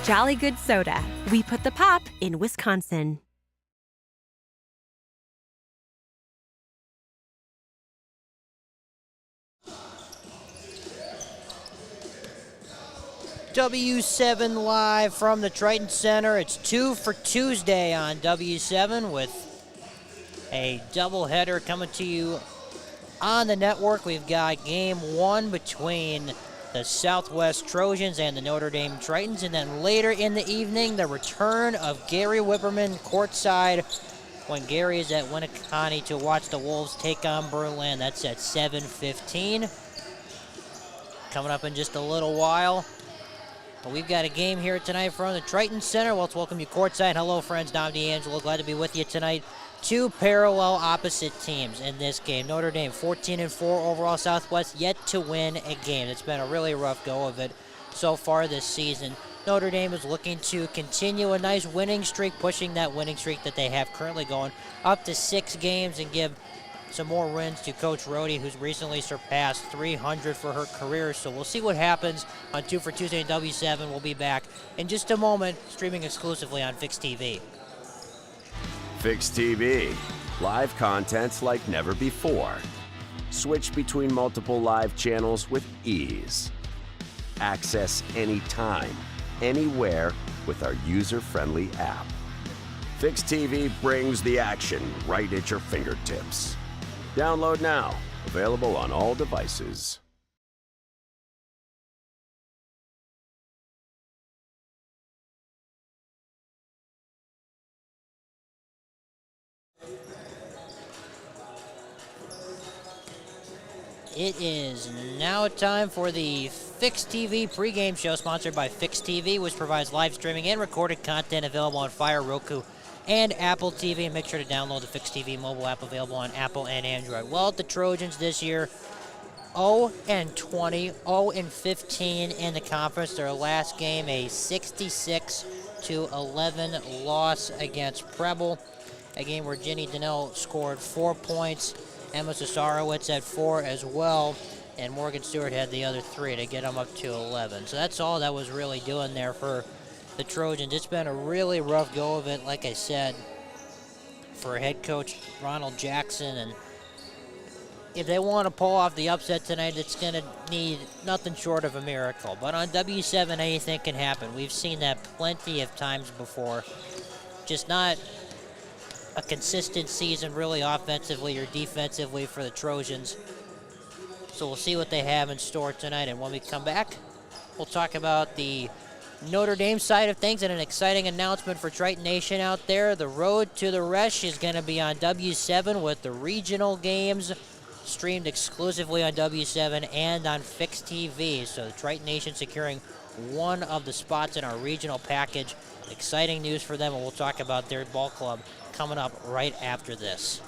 Jolly Good Soda. We put the pop in Wisconsin. W7 live from the Triton Center. It's 2 for Tuesday on W7 with a doubleheader coming to you on the network. We've got game one between the Southwest Trojans and the Notre Dame Tritons, and then later in the evening, the return of Gary Whipperman courtside when Gary is at Winneconne to watch the Wolves take on Berlin. That's at 7:15. Coming up in just a little while. But we've got a game here tonight from the Triton Center. Well, let's welcome you courtside. Hello, friends. Dom D'Angelo. Glad to be with you tonight. Two parallel opposite teams in this game. Notre Dame 14-4 overall. Southwest yet to win a game. It's been a really rough go of it so far this season. Notre Dame is looking to continue a nice winning streak, pushing that winning streak that they have currently going up to 6 games and give some more wins to Coach Rohde, who's recently surpassed 300 for her career. So we'll see what happens on 2 for Tuesday in W7. We'll be back in just a moment, streaming exclusively on Fix TV. Fix TV. Live content like never before. Switch between multiple live channels with ease. Access anytime, anywhere with our user-friendly app. Fix TV brings the action right at your fingertips. Download now. Available on all devices. It is now time for the Fix TV pregame show, sponsored by Fix TV, which provides live streaming and recorded content available on Fire, Roku, and Apple TV. And make sure to download the Fix TV mobile app, available on Apple and Android. Well, the Trojans this year, 0-20, 0-15 in the conference. Their last game, a 66-11 loss against Preble, a game where Ginny Donnell scored 4 points. Emma Sosarowitz had 4 as well, and Morgan Stewart had the other 3 to get them up to 11. So that's all that was really doing there for the Trojans. It's been a really rough go of it, like I said, for head coach Ronald Jackson. And if they want to pull off the upset tonight, it's going to need nothing short of a miracle. But on W7, anything can happen. We've seen that plenty of times before. Just not a consistent season, really, offensively or defensively for the Trojans. So we'll see what they have in store tonight. And when we come back, we'll talk about the Notre Dame side of things and an exciting announcement for Triton Nation out there. The road to the Resch is going to be on W7 with the regional games streamed exclusively on W7 and on Fix TV. So the Triton Nation securing one of the spots in our regional package. Exciting news for them, and we'll talk about their ball club coming up right after this.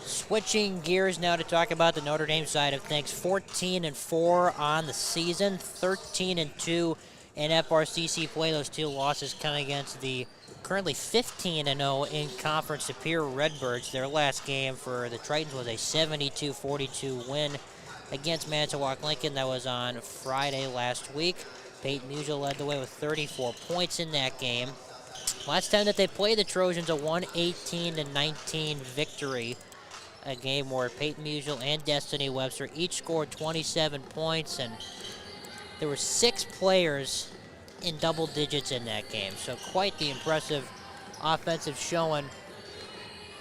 Switching gears now to talk about the Notre Dame side of things. 14-4 on the season, 13-2 in FRCC play. Those 2 losses coming against the currently 15-0 in conference Superior Redbirds. Their last game for the Tritons was a 72-42 win against Manitowoc Lincoln. That was on Friday last week. Peyton Musial led the way with 34 points in that game. Last time that they played the Trojans, a 118-19 victory. A game where Peyton Musial and Destiny Webster each scored 27 points, and there were 6 players in double digits in that game. So quite the impressive offensive showing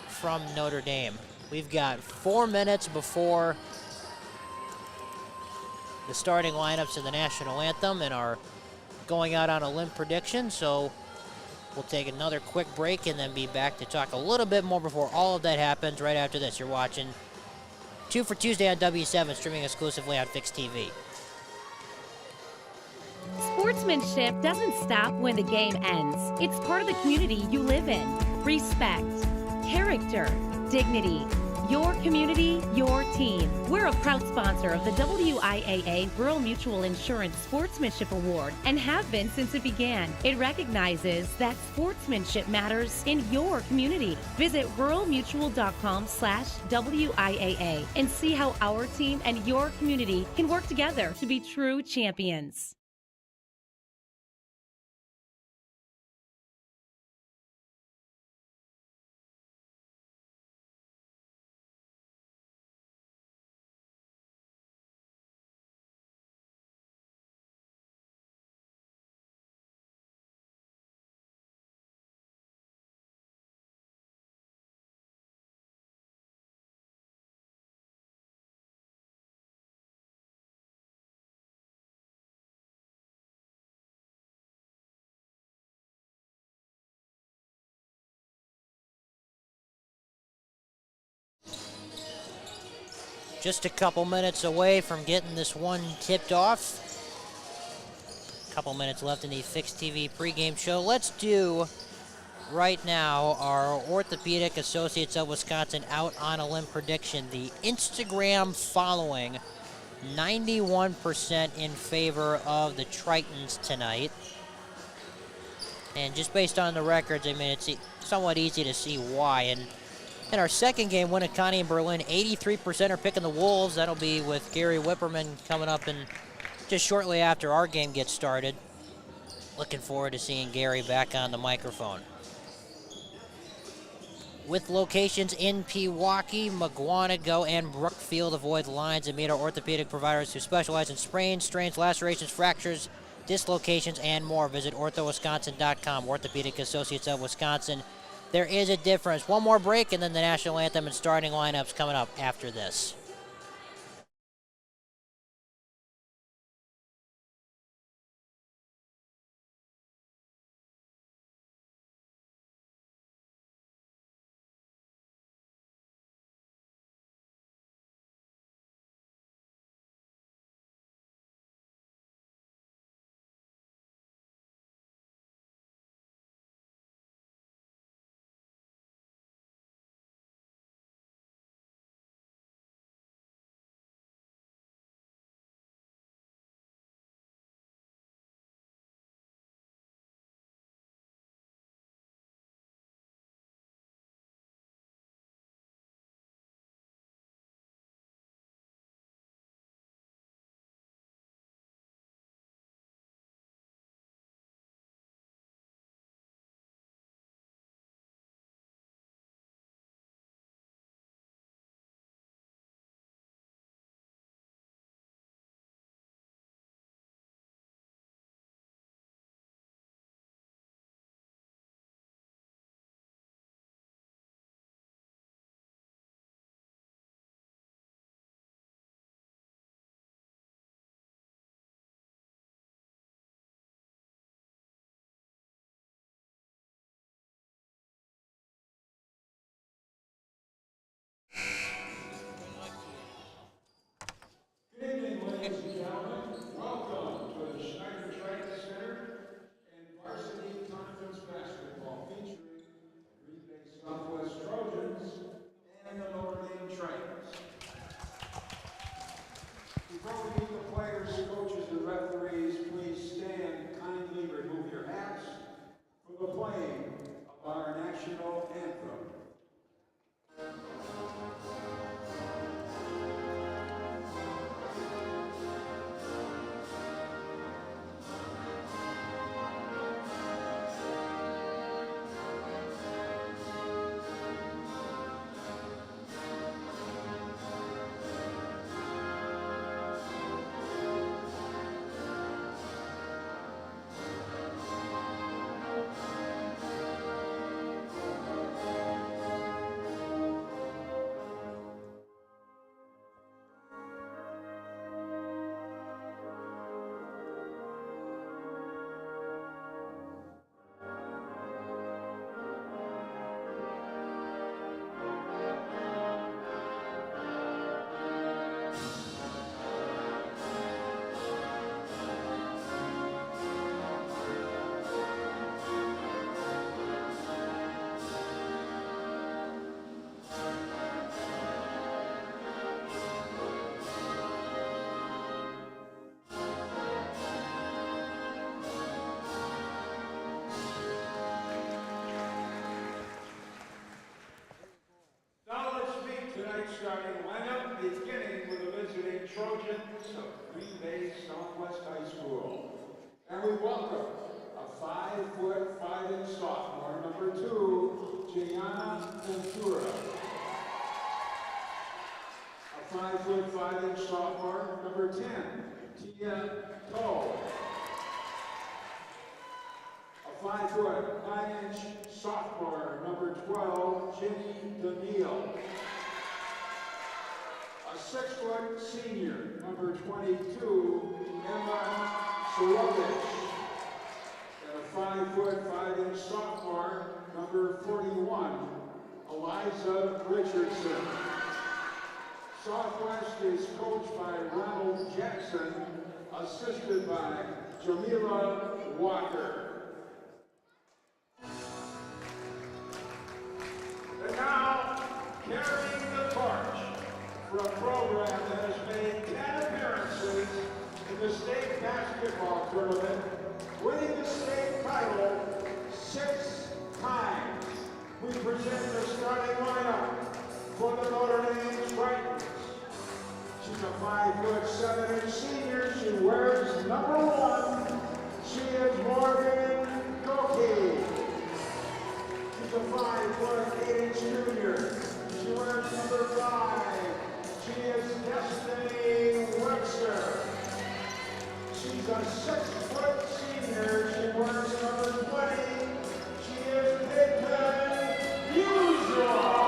from Notre Dame. We've got 4 minutes before the starting lineups of the national anthem and our going out on a limb prediction. So we'll take another quick break and then be back to talk a little bit more before all of that happens right after this. You're watching 2 for Tuesday on W7, streaming exclusively on Fix TV. Sportsmanship doesn't stop when the game ends. It's part of the community you live in. Respect, character, dignity. Your community, your team. We're a proud sponsor of the WIAA Rural Mutual Insurance Sportsmanship Award and have been since it began. It recognizes that sportsmanship matters in your community. Visit ruralmutual.com/WIAA and see how our team and your community can work together to be true champions. Just a couple minutes away from getting this one tipped off. A couple minutes left in the Fix TV pregame show. Let's do right now our Orthopedic Associates of Wisconsin out on a limb prediction. The Instagram following 91% in favor of the Tritons tonight. And just based on the records, I mean, it's somewhat easy to see why. And in our second game, Winneconne and Berlin, 83% are picking the Wolves. That'll be with Gary Whipperman coming up in just shortly after our game gets started. Looking forward to seeing Gary back on the microphone. With locations in Pewaukee, McGuanago, and Brookfield, avoid lines and meet our orthopedic providers who specialize in sprains, strains, lacerations, fractures, dislocations, and more. Visit orthowisconsin.com. Orthopedic Associates of Wisconsin. There is a difference. One more break, and then the national anthem and starting lineups coming up after this. Good evening, ladies and gentlemen. Welcome to the Notre Center and varsity conference basketball featuring the Green Bay Southwest Trojans and the Notre Dame Tritons. Before we meet the players, coaches, and referees, please stand. Kindly remove your hats for the playing of our national anthem. tonight's starting lineup, beginning with the visiting Trojans of Green Bay Southwest High School. And we welcome a 5'5" sophomore, number 2, Gianna Ventura. A 5'5" sophomore, number 10, Tia Toe. A 5'9" sophomore, number 12, Jenny DeNeal. A 6' senior, number 22, Emma Sorovic. And a 5'5" sophomore, number 41, Eliza Richardson. Southwest is coached by Ronald Jackson, assisted by Jamila Walker. And now, carrying the torch for a program that has made 10 appearances in the state basketball tournament, winning the state title 6 times. We present the starting lineup for the Notre Dame Tritons. She's a 5'7" senior. She wears number 1. She is Morgan Goki. She's a 5'8" junior. She wears number 5. She is Destiny Webster. She's a 6' senior. She wears number 20. She is Peyton Usual.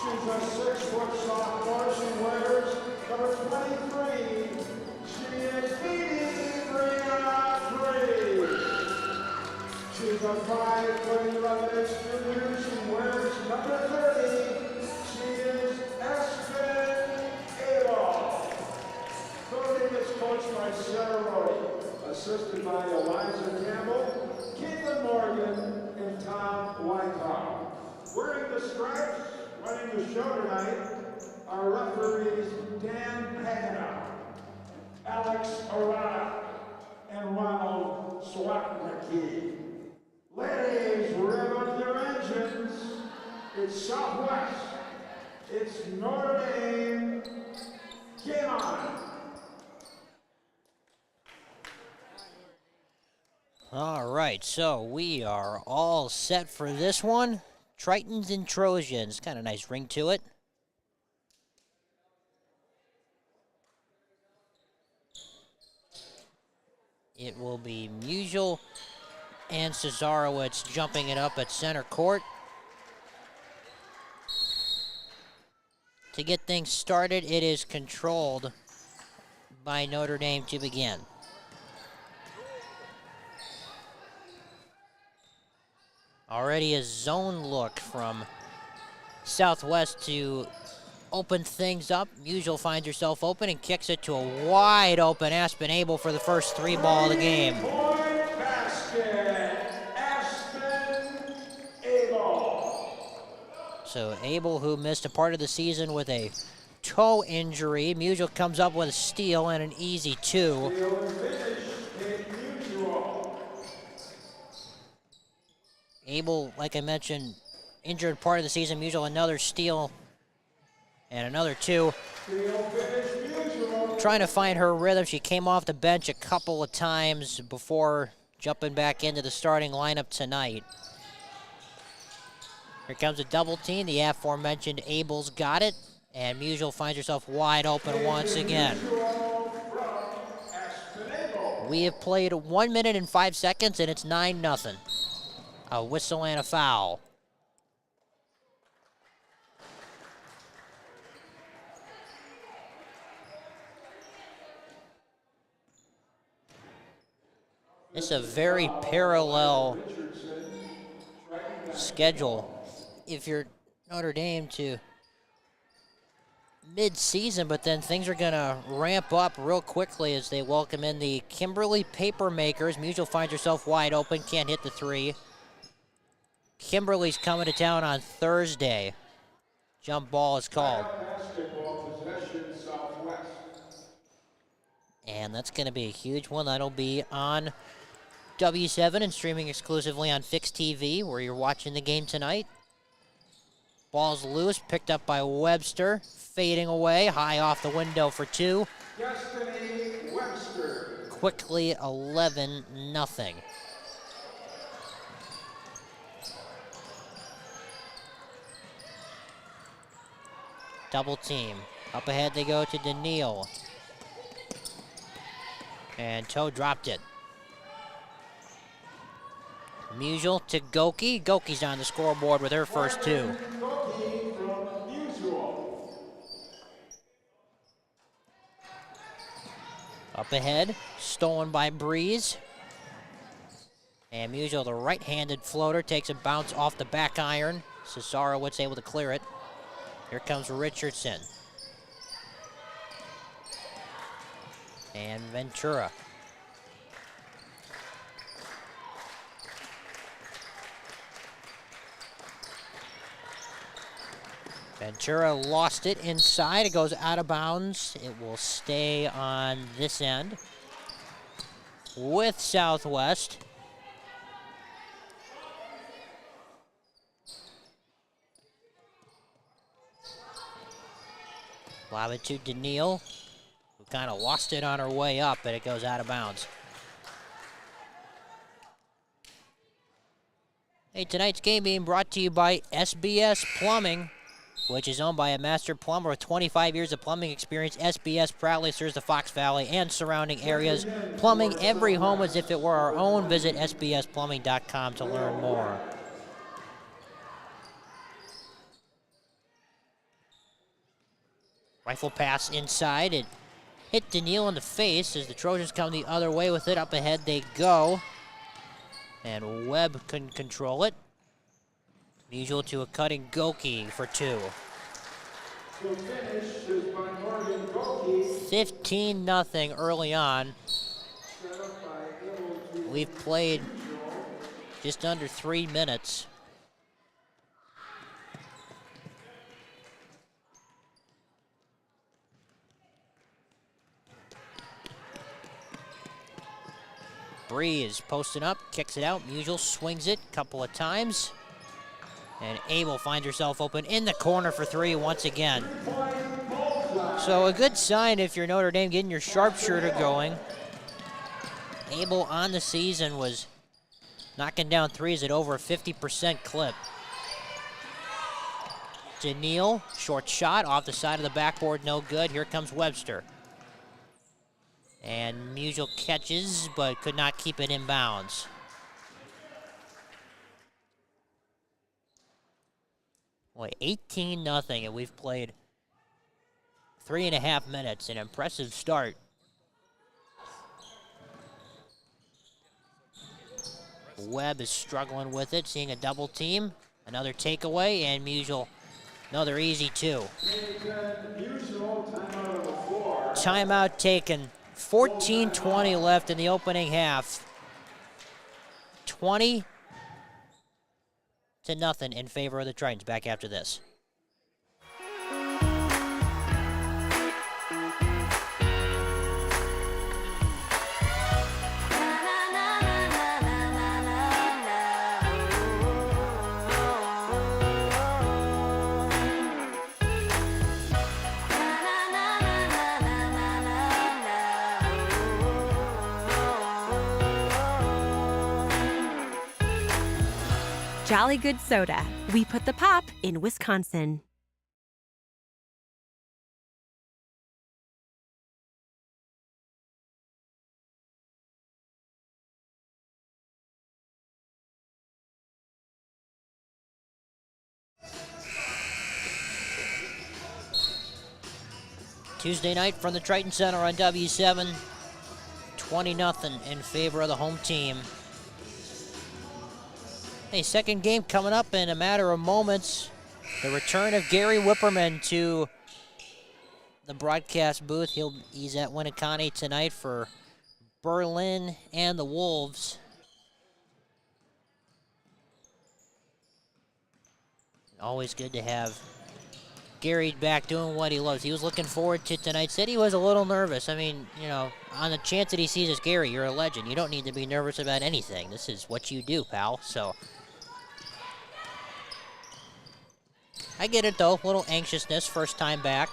She's a 6' sophomore. She wears number 23. She is Edie Brianna 3. She's a 5'11" junior. She wears number 30. She is Aspen Abel. Voting is coached by Sarah Rody, assisted by Eliza Campbell, Caitlin Morgan, and Tom Wyckoff. Wearing the stripes, running the show tonight, are referees Dan Hagenow, Alex Arada, and Ronald Swatnicki. Ladies, rev up your engines. It's Southwest. It's Notre Dame. Game on. All right, so we are all set for this one. Tritons and Trojans. Kind of nice ring to it. It will be Musial and Cesarowitz jumping it up at center court. To get things started, it is controlled by Notre Dame to begin. Already a zone look from Southwest to open things up. Musial finds herself open and kicks it to a wide open Aspen Abel for the first 3 ball of the game. Point basket, Aspen Abel. So Abel, who missed a part of the season with a toe injury, Musial comes up with a steal and an easy 2. Steal and finish, Kate Musial. Abel, like I mentioned, injured part of the season. Musial another steal and another 2. Steal, finish, Musial. Trying to find her rhythm. She came off the bench a couple of times before jumping back into the starting lineup tonight. Here comes a double team. The aforementioned Abel's got it, and Musial finds herself wide open once again. We have played 1 minute and 5 seconds, and it's 9-0. A whistle and a foul. It's a very parallel schedule if you're Notre Dame to mid-season, but then things are going to ramp up real quickly as they welcome in the Kimberly Papermakers. Musial finds herself wide open, can't hit the 3. Kimberly's coming to town on Thursday. Jump ball is called. Basketball possession, Southwest. And that's going to be a huge one. That'll be on W7 and streaming exclusively on Fix TV, where you're watching the game tonight. Ball's loose, picked up by Webster, fading away, high off the window for 2. Destiny Webster. Quickly 11-0. Double team. Up ahead they go to Daniil. And Toe dropped it. Musial to Goki. Goki's on the scoreboard with her first 2. Goki from Musial. Up ahead, stolen by Breeze. And Musial, the right-handed floater, takes a bounce off the back iron. Cesarowicz able to clear it. Here comes Richardson. And Ventura. Ventura lost it inside. It goes out of bounds. It will stay on this end with Southwest. Lob it to Daniil, who kind of lost it on her way up, but it goes out of bounds. Hey, tonight's game being brought to you by SBS Plumbing, which is owned by a master plumber with 25 years of plumbing experience. SBS proudly serves the Fox Valley and surrounding areas, plumbing every home as if it were our own. Visit sbsplumbing.com to learn more. Rifle pass inside. It hit Daniil in the face as the Trojans come the other way with it. Up ahead they go. And Webb couldn't control it. Musial to a cutting Goki for 2. The finish is by Morgan Goki. 15-0 early on. Set up by Able to We've played just under 3 minutes. Bree is posting up, kicks it out. Musial swings it a couple of times. And Abel finds herself open in the corner for 3 once again. So a good sign if you're Notre Dame getting your sharpshooter going. Abel on the season was knocking down threes at over a 50% clip. Daniil, short shot off the side of the backboard, no good. Here comes Webster. And Musial catches, but could not keep it in bounds. Boy, 18-0, and we've played 3.5 minutes. An impressive start. Webb is struggling with it, seeing a double team. Another takeaway, and Musial, another easy 2. Timeout taken. 14:20 left in the opening half. 20-0 in favor of the Tritons. Back after this. Jolly Good Soda. We put the pop in Wisconsin. Tuesday night from the Triton Center on W7. 20-0 in favor of the home team. A second game coming up in a matter of moments. The return of Gary Whipperman to the broadcast booth. He's at Winneconne tonight for Berlin and the Wolves. Always good to have Gary back doing what he loves. He was looking forward to tonight. Said he was a little nervous. I mean, you know, on the chance that he sees us, Gary, you're a legend. You don't need to be nervous about anything. This is what you do, pal. So I get it, though. A little anxiousness, first time back.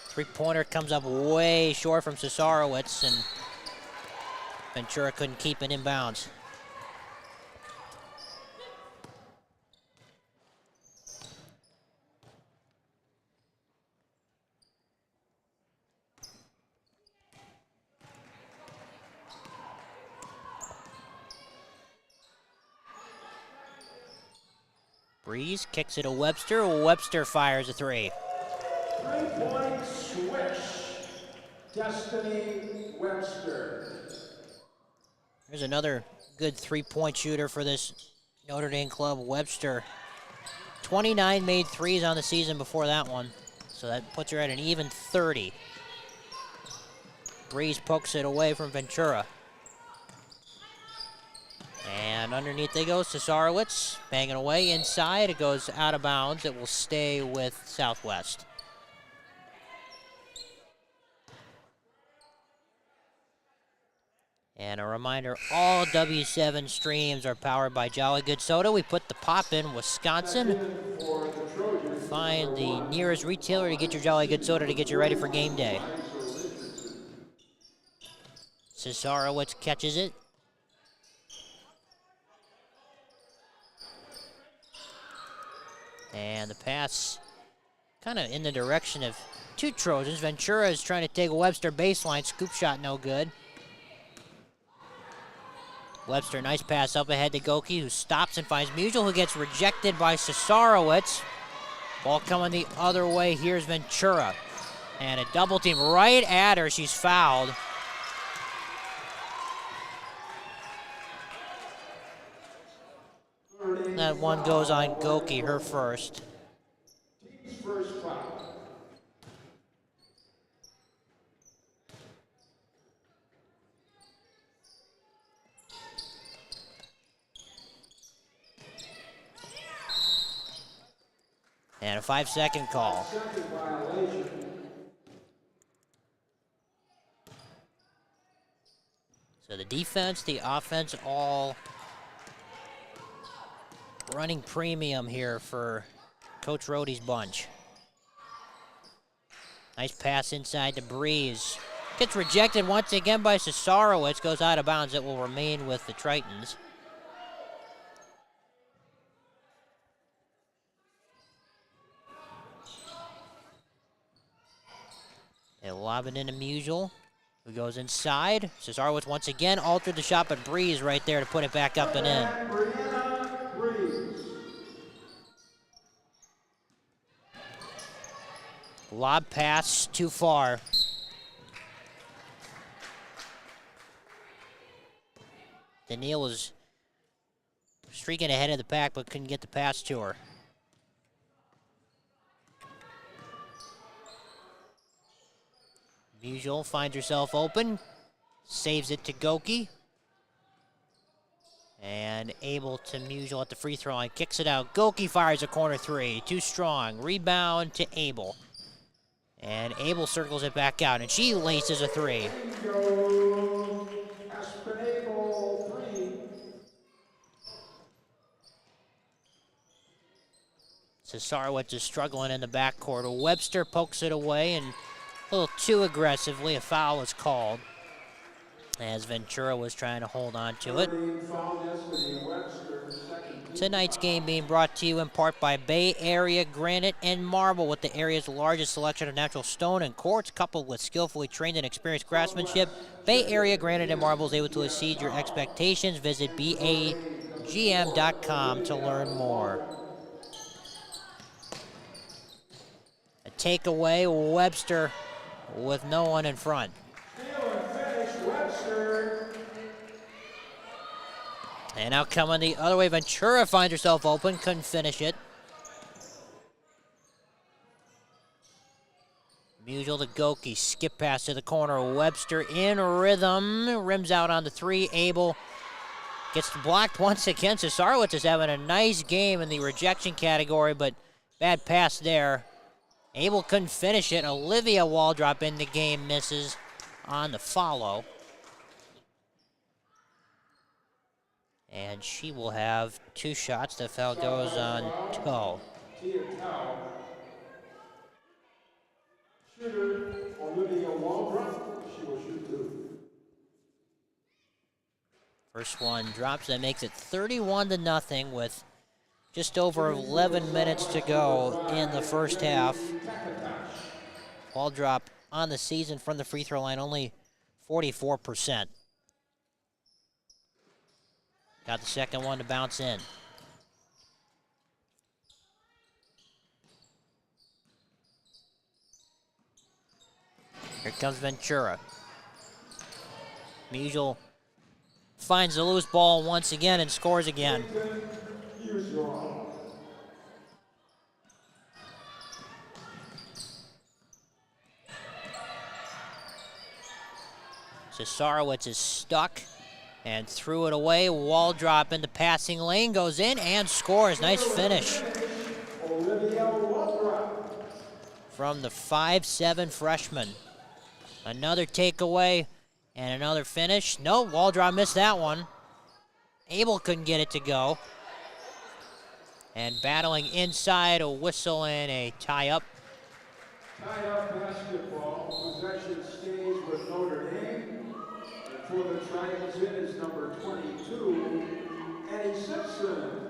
Three-pointer comes up way short from Cesarowicz, and Ventura couldn't keep it in bounds. Breeze kicks it to Webster. Webster fires a three. Three-point switch. Destiny Webster. There's another good three-point shooter for this Notre Dame club, Webster. 29 made threes on the season before that one, so that puts her at an even 30. Breeze pokes it away from Ventura. And underneath they go, Cesarowicz banging away inside. It goes out of bounds. It will stay with Southwest. And a reminder, all W7 streams are powered by Jolly Good Soda. We put the pop in Wisconsin. Find the nearest retailer to get your Jolly Good Soda to get you ready for game day. Cesarowicz catches it. And the pass kind of in the direction of two Trojans. Ventura is trying to take a Webster baseline. Scoop shot no good. Webster, nice pass up ahead to Goki, who stops and finds Musial, who gets rejected by Cesarowicz. Ball coming the other way. Here's Ventura. And a double team right at her. She's fouled. That one goes on Goki, her first. Team's first foul. And a 5-second call. Second violation. So the defense, the offense, all running premium here for Coach Rohde's bunch. Nice pass inside to Breeze. Gets rejected once again by Cesarowicz. Goes out of bounds. It will remain with the Tritons. They lob it into Musial, who goes inside. Cesarowicz once again altered the shot, but Breeze right there to put it back up and in. Brianna Breeze. Lob pass too far. Daniil was streaking ahead of the pack, but couldn't get the pass to her. Musial finds herself open, saves it to Goki. And able to Musial at the free throw line, kicks it out. Goki fires a corner three, too strong. Rebound to Abel. And Abel circles it back out, and she laces a three. Bingo. Espinable 3. Cesarowicz is struggling in the backcourt. Webster pokes it away, and a little too aggressively, a foul is called as Ventura was trying to hold on to it. Tonight's game being brought to you in part by Bay Area Granite and Marble, with the area's largest selection of natural stone and quartz, coupled with skillfully trained and experienced craftsmanship. Bay Area Granite and Marble is able to exceed your expectations. Visit BAGM.com to learn more. A takeaway, Webster with no one in front. And now coming the other way, Ventura finds herself open, couldn't finish it. Musial to Goki, skip pass to the corner. Webster in rhythm, rims out on the three. Abel gets blocked once again. Cesarowicz is having a nice game in the rejection category, but bad pass there. Abel couldn't finish it. Olivia Waldrop in the game, misses on the follow. And she will have 2 shots. The foul goes on toe. Tia Tao. Shooter, Olivia Waldrop. She will shoot 2. First one drops. That makes it 31-0 with just over 11 minutes to go in the first half. Waldrop on the season from the free throw line, only 44%. Got the second one to bounce in. Here comes Ventura. Musial finds the loose ball once again and scores again. Cesarowicz is stuck and threw it away. Waldrop in the passing lane, goes in and scores. Nice finish from the 5'7" freshman. Another takeaway and another finish. No, Waldrop missed that one. Abel couldn't get it to go. And battling inside, a whistle and a tie-up. Tie-up basketball. Possession stays with Notre Dame. And for the Trojans, it is number 22, Eddie Simpson.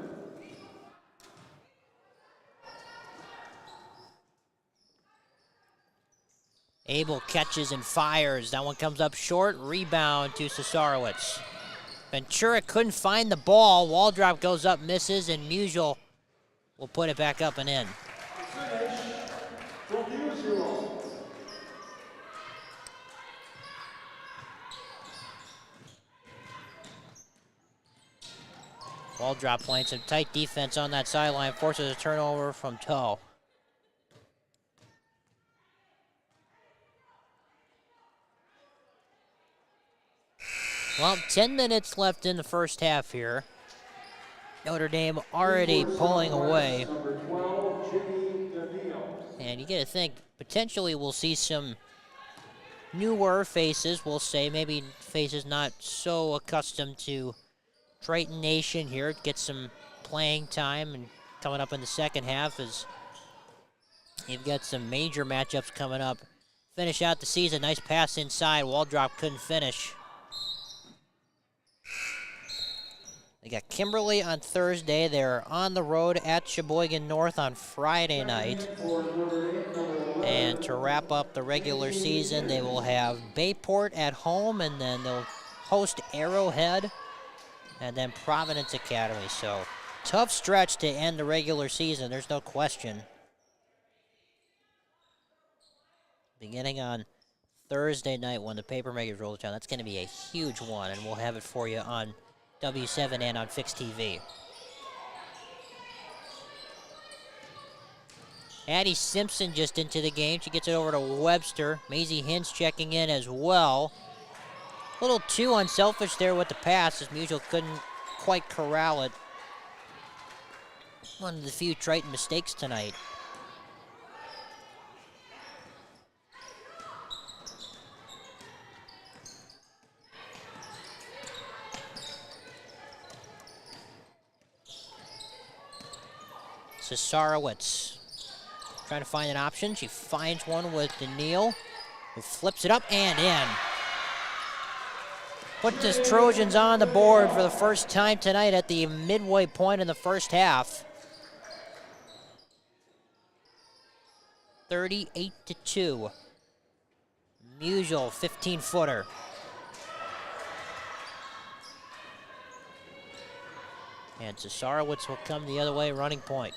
Abel catches and fires. That one comes up short. Rebound to Cesarowicz. Ventura couldn't find the ball. Waldrop goes up, misses, and Musial will put it back up and in. Finish from Musial. Waldrop playing some tight defense on that sideline, forces a turnover from Toe. Well, 10 minutes left in the first half here. Notre Dame already pulling away. Number 12, Jimmy DeNeal. And you got to think, potentially we'll see some newer faces, we'll say, maybe faces not so accustomed to Triton Nation here, get some playing time, and coming up in the second half as you've got some major matchups coming up. Finish out the season, nice pass inside, Waldrop couldn't finish. They got Kimberly on Thursday. They're on the road at Sheboygan North on Friday night. And to wrap up the regular season, they will have Bayport at home, and then they'll host Arrowhead, and then Providence Academy. So, tough stretch to end the regular season, there's no question. Beginning on Thursday night when the Papermakers roll to town, that's going to be a huge one, and we'll have it for you on W7 and on Fix TV. Addie Simpson just into the game. She gets it over to Webster. Maisie Hins checking in as well. A little too unselfish there with the pass as Musial couldn't quite corral it. One of the few Triton mistakes tonight. Cesarowicz trying to find an option. She finds one with DeNeal, who flips it up and in. Put the Trojans on the board for the first time tonight at the midway point in the first half. 38-2. Musial, 15-footer. And Cesarowicz will come the other way, running point.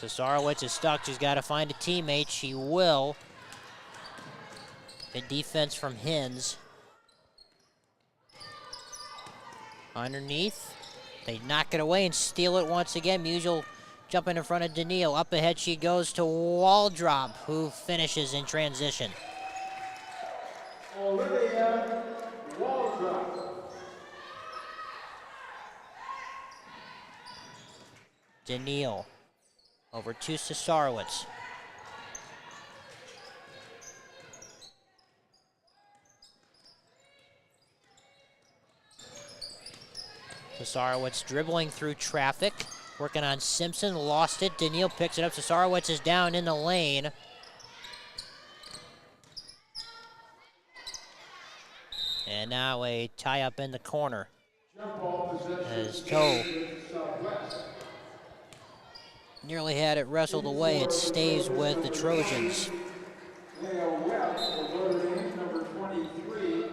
Cesarowicz is stuck. She's got to find a teammate. She will. Good defense from Hins. Underneath. They knock it away and steal it once again. Musial jumping in front of DeNeal. Up ahead she goes to Waldrop, who finishes in transition. Olivia Waldrop. DeNeal over to Cesarowicz. Cesarowicz dribbling through traffic, working on Simpson, lost it. Daniil picks it up. Cesarowicz is down in the lane. And now a tie up in the corner. As Toe nearly had it wrestled away. It stays with the Trojans. Webb for Notre Dame, number 23.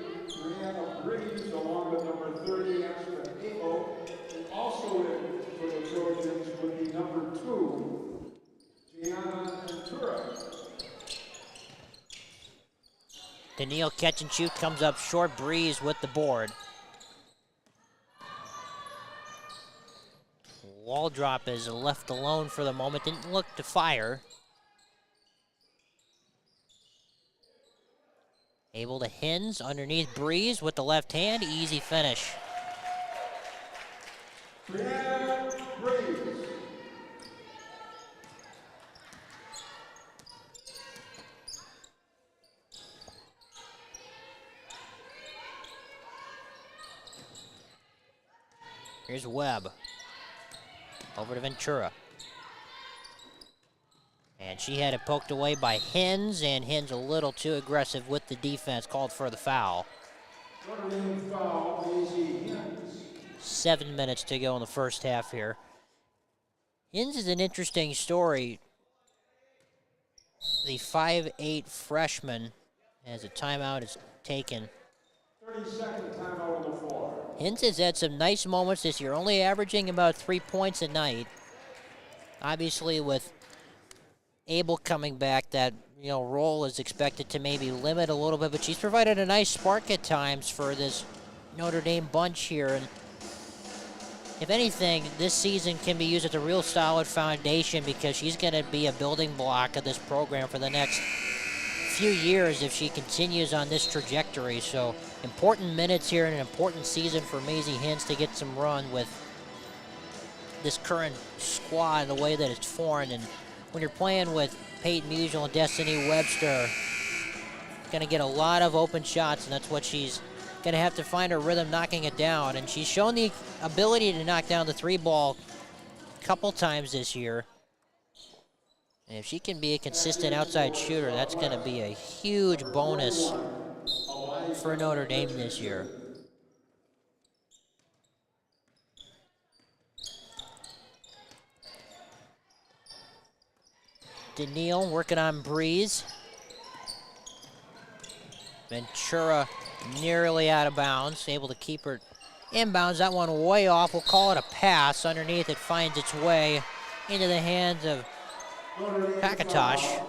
Brianna Breeze, along with number 30, Aspen Abo. And also in for the Trojans would be number 2, Gianna Notre. Daniil catch and shoot comes up short. Breeze with the board. Wall drop is left alone for the moment. Didn't look to fire. Able to Hins underneath Breeze with the left hand. Easy finish. Brianna Breeze. Here's Webb. Over to Ventura. And she had it poked away by Hins, and Hins a little too aggressive with the defense, called for the foul. Notre Dame foul, Maisie Hins. 7 minutes to go in the first half here. Hins is an interesting story. The 5'8" freshman, as a timeout is taken. 32nd timeout on the floor. Hins has had some nice moments this year, only averaging about 3 points a night. Obviously, with Abel coming back, that role is expected to maybe limit a little bit, but she's provided a nice spark at times for this Notre Dame bunch here. And if anything, this season can be used as a real solid foundation, because she's going to be a building block of this program for the next few years if she continues on this trajectory. So important minutes here and an important season for Maisie Hins to get some run with this current squad, the way that it's formed. And when you're playing with Peyton Musial and Destiny Webster, going to get a lot of open shots, and that's what she's going to have to find her rhythm knocking it down. And she's shown the ability to knock down the 3-ball a couple times this year. And if she can be a consistent outside shooter, that's going to be a huge bonus for Notre Dame this year. Daniil working on Breeze. Ventura nearly out of bounds, able to keep her inbounds. That one way off. We'll call it a pass. Underneath, it finds its way into the hands of Kakatosh.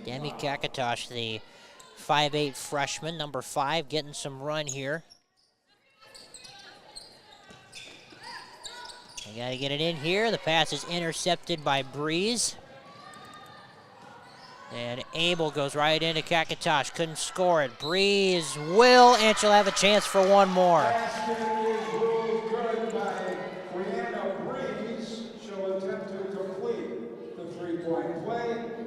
Demi Kakatosh, the 5'8" freshman, number 5, getting some run here. They got to get it in here. The pass is intercepted by Breeze. And Abel goes right into Kakatosh. Couldn't score it. Breeze will, and she'll have a chance for one more.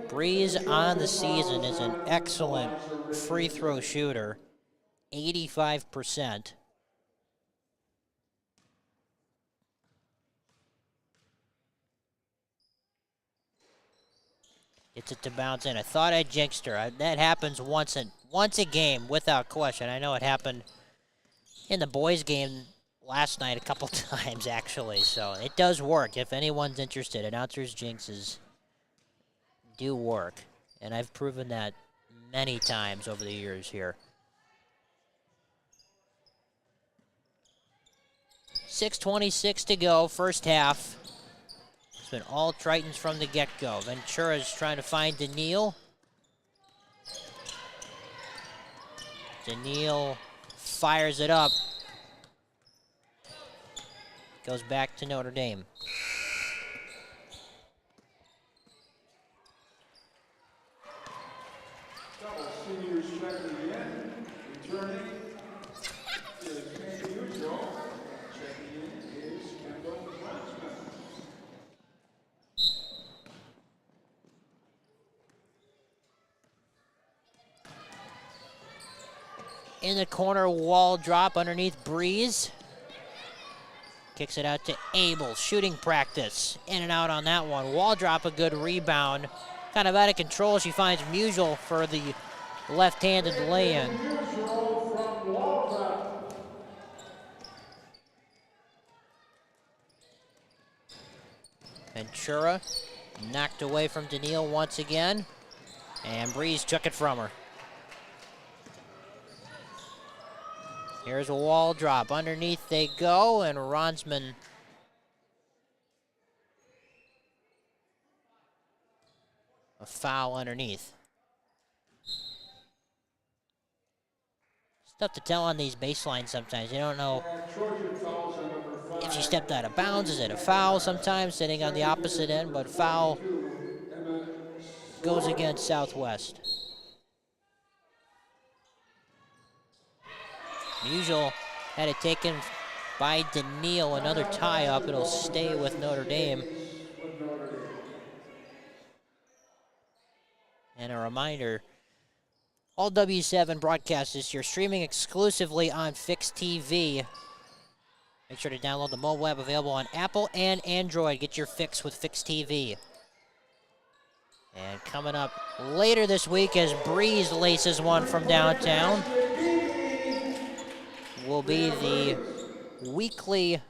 Breeze on the season is an excellent free throw shooter, 85%. Gets it to bounce in. I thought I jinxed her. That happens once a game, without question. I know it happened in the boys' game last night a couple times, actually. So it does work. If anyone's interested, announcers' jinxes do work. And I've proven that many times over the years here. 6:26 to go, first half. It's been all Tritons from the get-go. Ventura's trying to find Daniil. Daniil fires it up. Goes back to Notre Dame. Seniors checking in, returning is Peyton Musial. Checking in is Kendall Johnson. in the corner, wall drop underneath Breeze. Kicks it out to Abel, shooting practice. In and out on that one. Wall drop, a good rebound. Kind of out of control. She finds Musial for the left-handed lay-in. Ventura knocked away from Daniil once again. And Breeze took it from her. Here's a wall drop. Underneath they go, and Ronsman a foul underneath. It's tough to tell on these baselines sometimes. You don't know if she stepped out of bounds. Is it a foul sometimes, sitting on the opposite end? But foul goes against Southwest. Musial had it taken by Daniil. Another tie-up. It'll stay with Notre Dame. And a reminder, all W7 broadcasts this year streaming exclusively on Fix TV. Make sure to download the mobile app, available on Apple and Android. Get your fix with Fix TV. And coming up later this week, as Breeze laces one from downtown, will be the weekly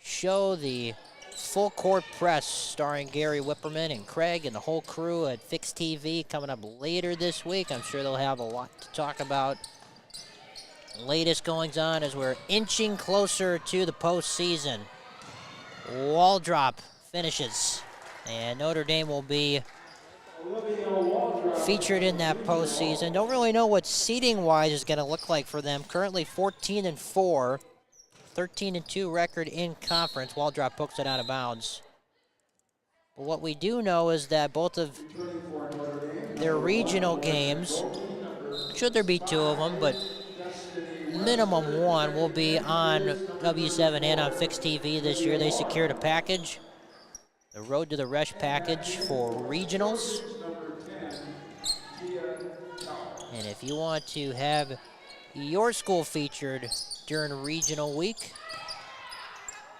show, the Full Court Press, starring Gary Whipperman and Craig and the whole crew at Fix TV, coming up later this week. I'm sure they'll have a lot to talk about. Latest goings on as we're inching closer to the postseason. Wall drop finishes, and Notre Dame will be featured in that postseason. Don't really know what seeding-wise is going to look like for them. Currently 14-4, 13-2 record in conference. Wall drop pokes it out of bounds. But what we do know is that both of their regional games, should there be two of them, but minimum one, will be on W7 and on Fix TV this year. They secured a package, the Road to the Resch package for regionals. And if you want to have your school featured during regional week,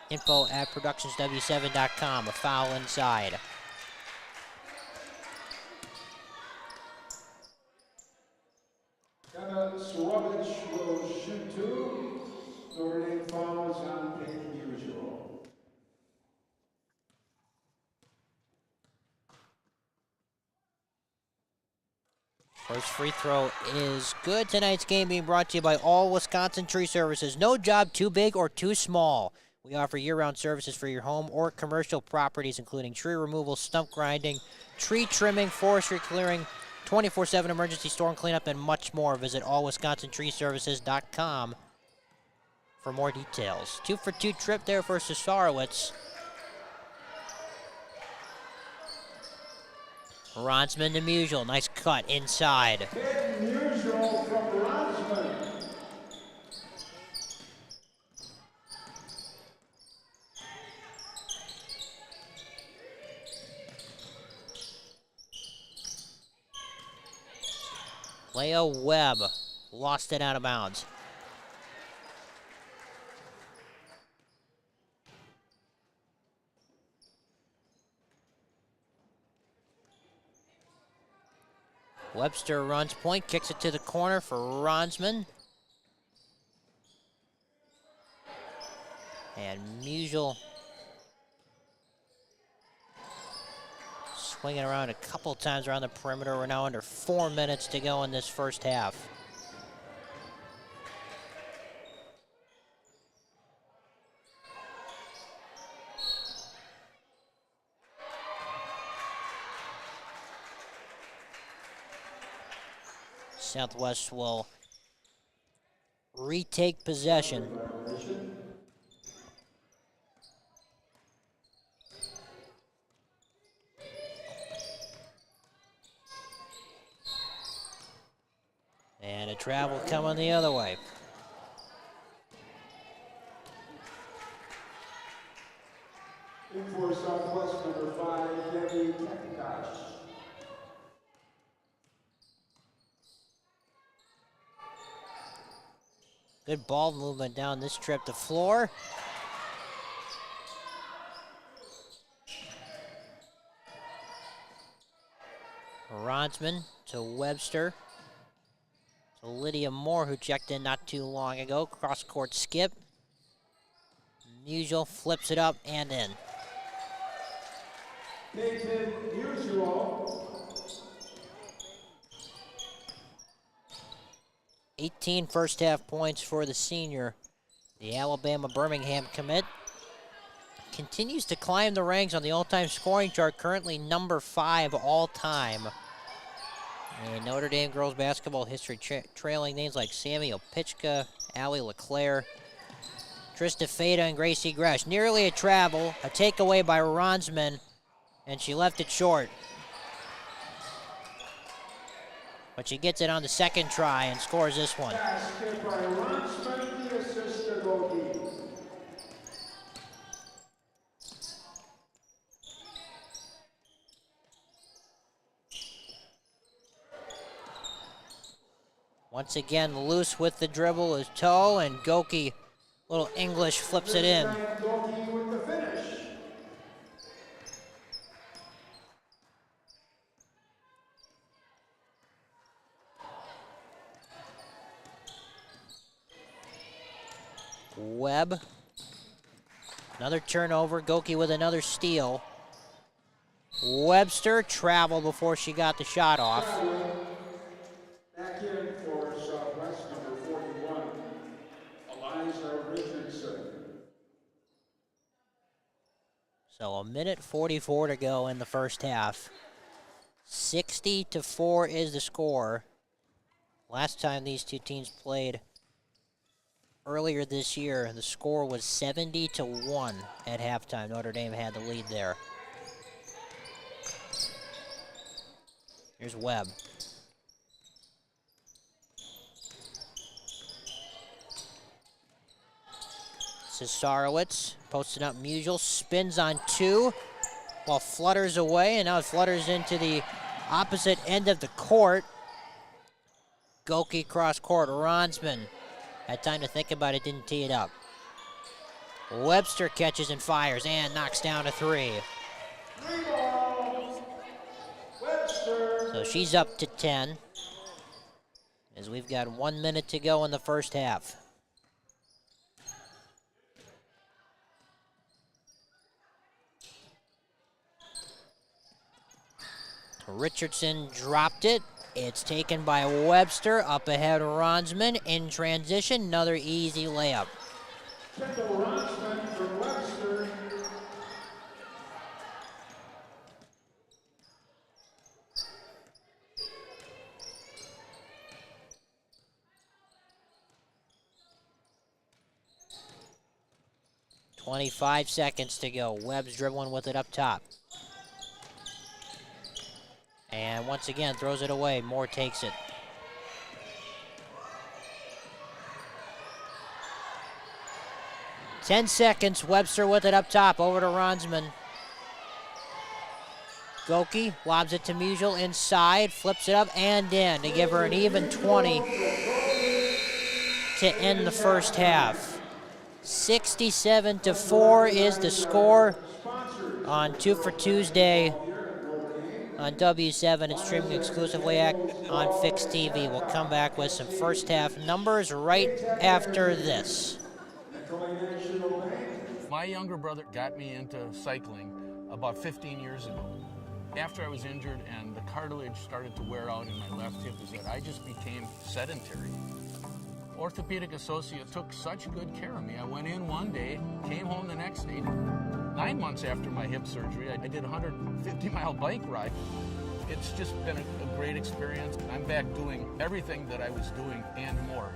info at productionsw7.com. A foul inside. Anna Swabic will shoot two. Notre Dame fouls on page usual. First free throw is good. Tonight's game being brought to you by All Wisconsin Tree Services. No job too big or too small. We offer year-round services for your home or commercial properties, including tree removal, stump grinding, tree trimming, forestry clearing, 24/7 emergency storm cleanup, and much more. Visit allwisconsintreeservices.com for more details. 2-for-2 trip there for Sosarowitz. Ronsman to Musial. Nice cut inside. Musial from Ronsman. Leo Webb lost it out of bounds. Webster runs point, kicks it to the corner for Ronsman. And Musial swinging around a couple times around the perimeter. We're now under 4 minutes to go in this first half. Southwest will retake possession. And a travel coming the other way. In for Southwest, number 5, Debbie Tektosh. Good ball movement down this trip to floor. Ronsman to Webster. To Lydia Moore, who checked in not too long ago. Cross-court skip. Musial flips it up and in. Peyton Musial. 18 first half points for the senior. The Alabama Birmingham commit continues to climb the ranks on the all-time scoring chart, currently number 5 all-time. And Notre Dame girls basketball history trailing names like Sammy Opichka, Allie LeClaire, Trista Fada, and Gracie Gresh. Nearly a travel, a takeaway by Ronsman, and she left it short. But she gets it on the second try and scores this one. Basket by Ronsman, the assist to Goldie. Once again, loose with the dribble is Toe, and Goki, little English, flips it in. Goldie with the finish. Webb. Another turnover. Goki with another steal. Webster traveled before she got the shot off. Back in for Southwest, number 41, Eliza Richardson. So a minute 44 to go in the first half. 60-4 is the score. Last time these two teams played earlier this year, the score was 70-1 at halftime. Notre Dame had the lead there. Here's Webb. Cesarowicz posting up Musial, spins on 2 while flutters away, and now it flutters into the opposite end of the court. Goki cross court. Ronsman had time to think about it, didn't tee it up. Webster catches and fires and knocks down a 3. Webster. So she's up to 10 as we've got 1 minute to go in the first half. Richardson dropped it. It's taken by Webster. Up ahead, Ronsman in transition. Another easy layup. Kendall Ronsman from Webster. .25 seconds to go. Webb's dribbling with it up top. And once again, throws it away. Moore takes it. .10 seconds. Webster with it up top. Over to Ronsman. Goki lobs it to Musial inside. Flips it up and in to give her an even 20 to end the first half. 67-4 is the score on 2 for Tuesday. On W7, it's streaming exclusively on Fix TV. We'll come back with some first half numbers right after this. My younger brother got me into cycling about 15 years ago. After I was injured and the cartilage started to wear out in my left hip, is that I just became sedentary. Orthopedic associate took such good care of me. I went in one day, came home the next day. 9 months after my hip surgery, I did a 150-mile bike ride. It's just been a great experience. I'm back doing everything that I was doing and more.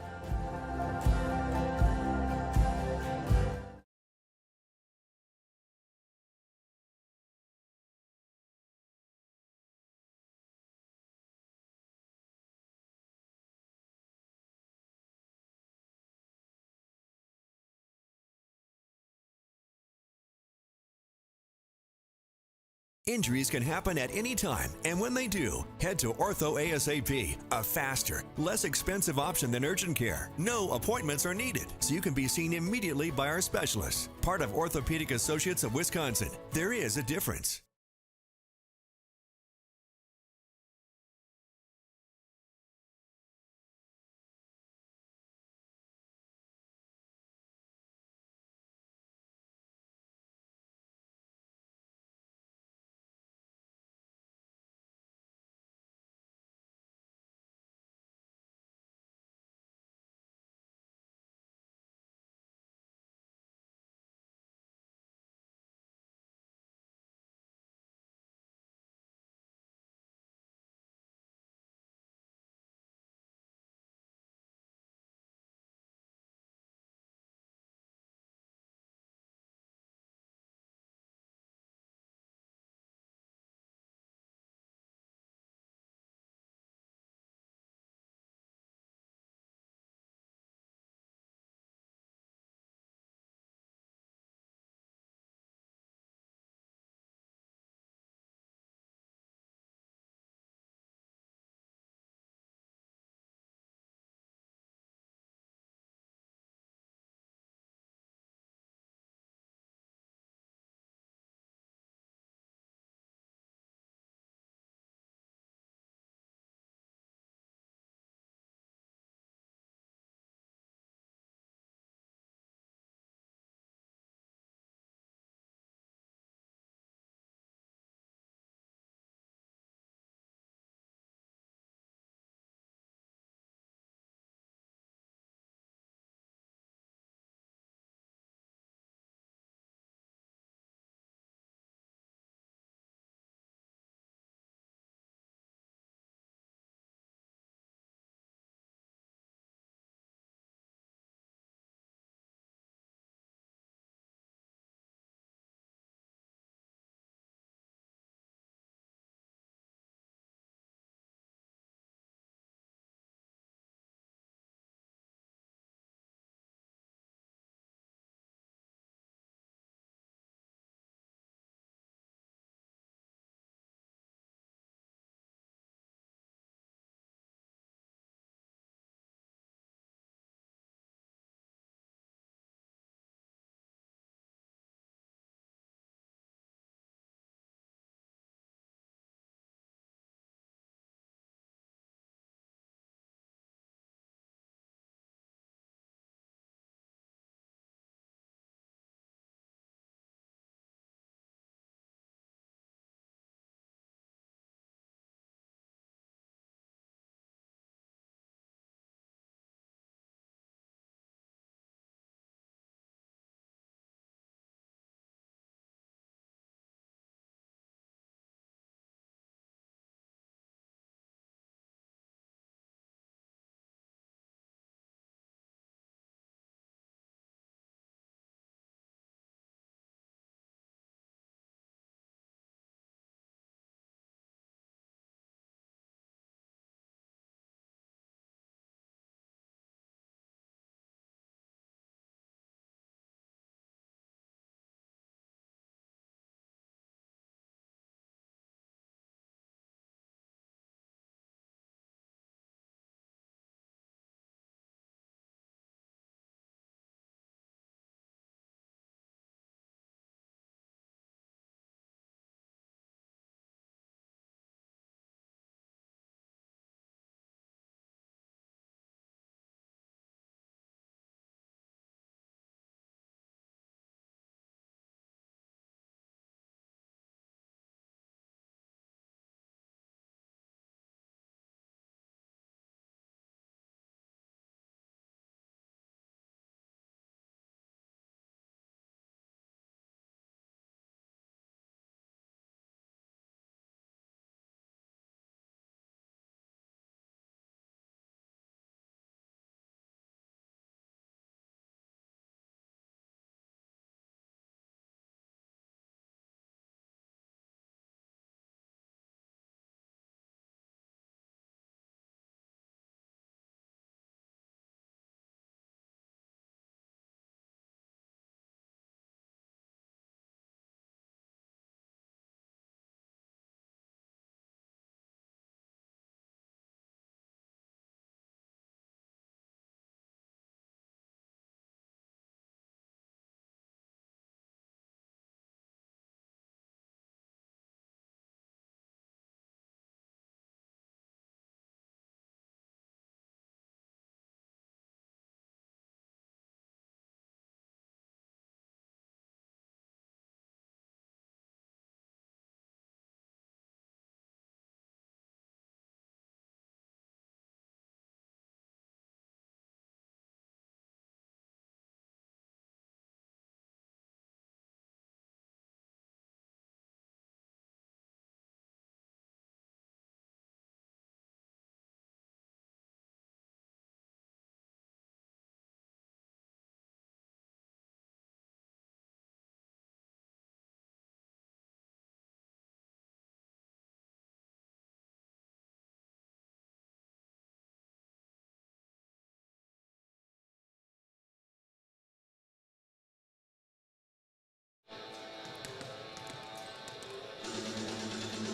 Injuries can happen at any time, and when they do, head to Ortho ASAP, a faster, less expensive option than urgent care. No appointments are needed, so you can be seen immediately by our specialists. Part of Orthopedic Associates of Wisconsin. There is a difference.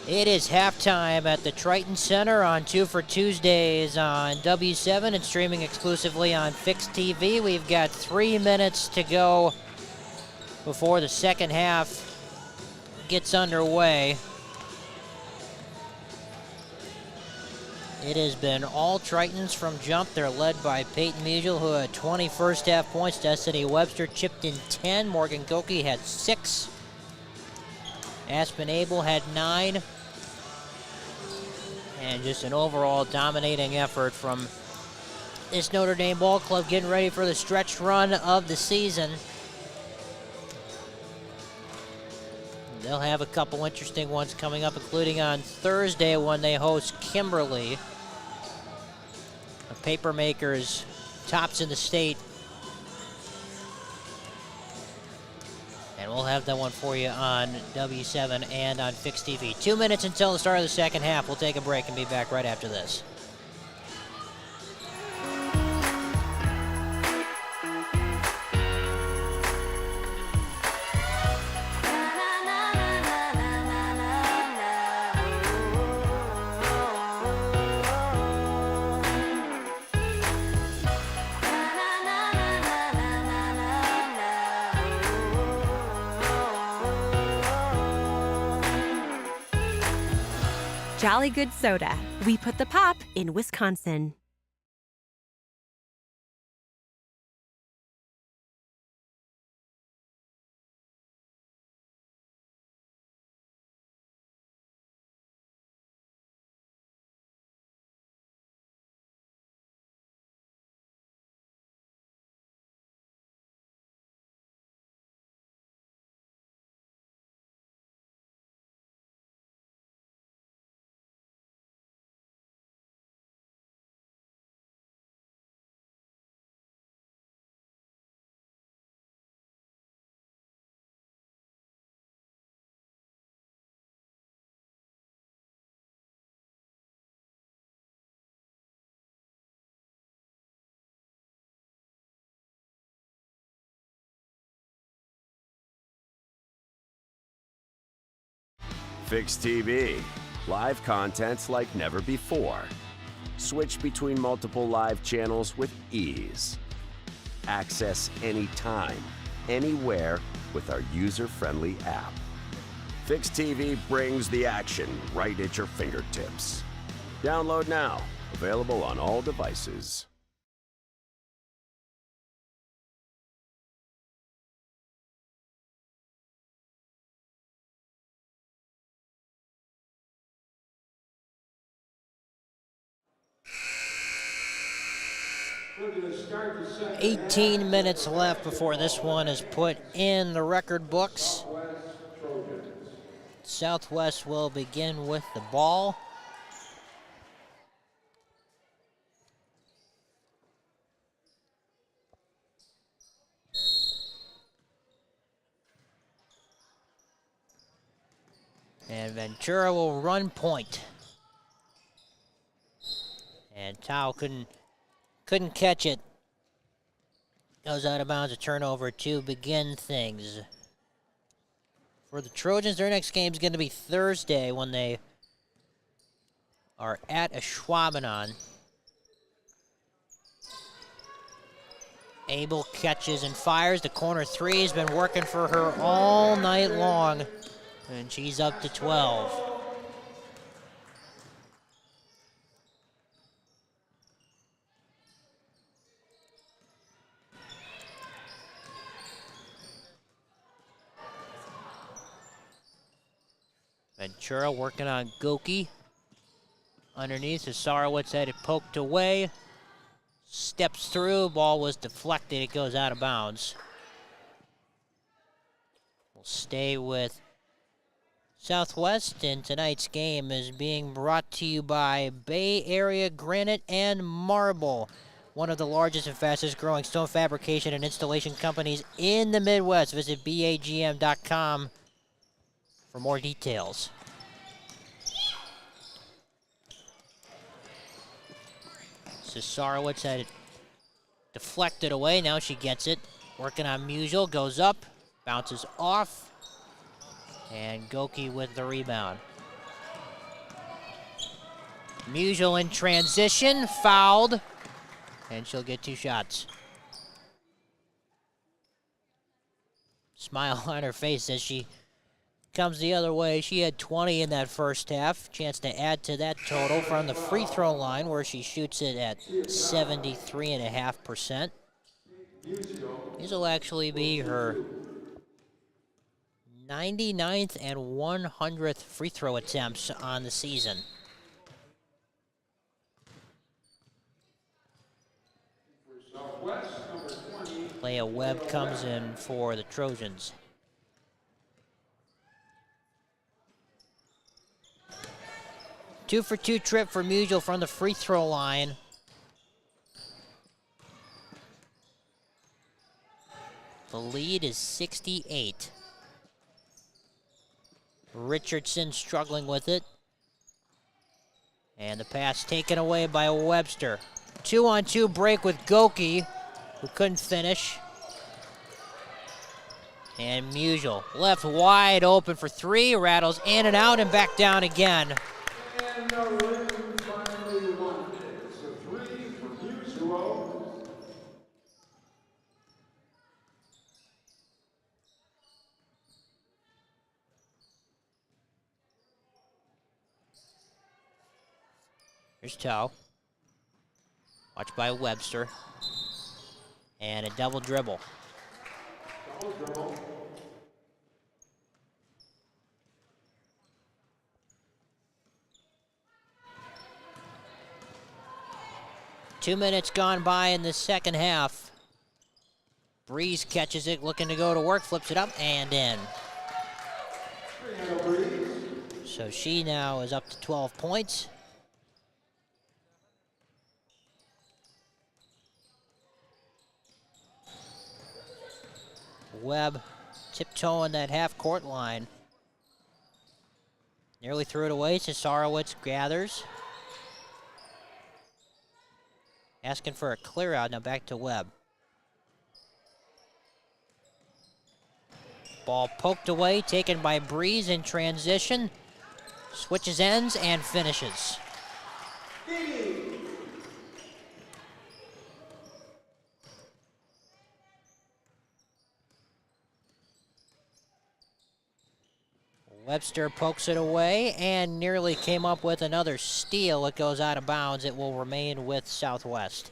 It is halftime at the Triton Center on 2 for Tuesdays on W7 and streaming exclusively on Fix TV. We've got 3 minutes to go before the second half gets underway. It has been all Tritons from jump. They're led by Peyton Musial, who had 20 first half points. Destiny Webster chipped in 10. Morgan Goki had 6. Aspen Abel had 9. And just an overall dominating effort from this Notre Dame ball club, getting ready for the stretch run of the season. They'll have a couple interesting ones coming up, including on Thursday when they host Kimberly. The Papermakers, tops in the state. And we'll have that one for you on W7 and on Fix TV. 2 minutes until the start of the second half. We'll take a break and be back right after this. Jolly Good Soda. We put the pop in Wisconsin. Fix TV. Live contents like never before. Switch between multiple live channels with ease. Access anytime, anywhere with our user-friendly app. Fix TV brings the action right at your fingertips. Download now. Available on all devices. We're going to start the second 18 minutes left before this one is put in the record books. West Trojans. Southwest will begin with the ball. And Ventura will run point. And Tao couldn't catch it. Goes out of bounds, a turnover to begin things. For the Trojans, their next game is going to be Thursday when they are at Ashwaubenon. Abel catches and fires. The corner three has been working for her all night long. And she's up to 12. Ventura working on Goki. Underneath, Sarowitz had it poked away. Steps through, ball was deflected, it goes out of bounds. We'll stay with Southwest, and tonight's game is being brought to you by Bay Area Granite and Marble, one of the largest and fastest growing stone fabrication and installation companies in the Midwest. Visit BAGM.com for more details. Sarowitz had it deflected away. Now she gets it. Working on Musial. Goes up. Bounces off. And Goki with the rebound. Musial in transition, fouled, and she'll get 2 shots. Smile on her face as she comes the other way. She had 20 in that first half. Chance to add to that total from the free throw line where she shoots it at 73.5%. These will actually be her 99th and 100th free throw attempts on the season. Leia Webb comes in for the Trojans. Two for two trip for Musial from the free throw line. The lead is 68. Richardson struggling with it. And the pass taken away by Webster. 2-on-2 break with Goki, who couldn't finish. And Musial left wide open for 3, rattles in and out and back down again. And the rim finally won. It's a 3 for Musial. Here's Toe. Watched by Webster. And a double dribble. Double dribble. Two minutes gone by in the second half. Breeze catches it, looking to go to work, flips it up and in. So she now is up to 12 points. Webb tiptoeing that half-court line. Nearly threw it away. Cesarowicz gathers. Asking for a clear out. Now back to Webb. Ball poked away, taken by Breeze in transition. Switches ends and finishes. Webster pokes it away and nearly came up with another steal. It goes out of bounds. It will remain with Southwest.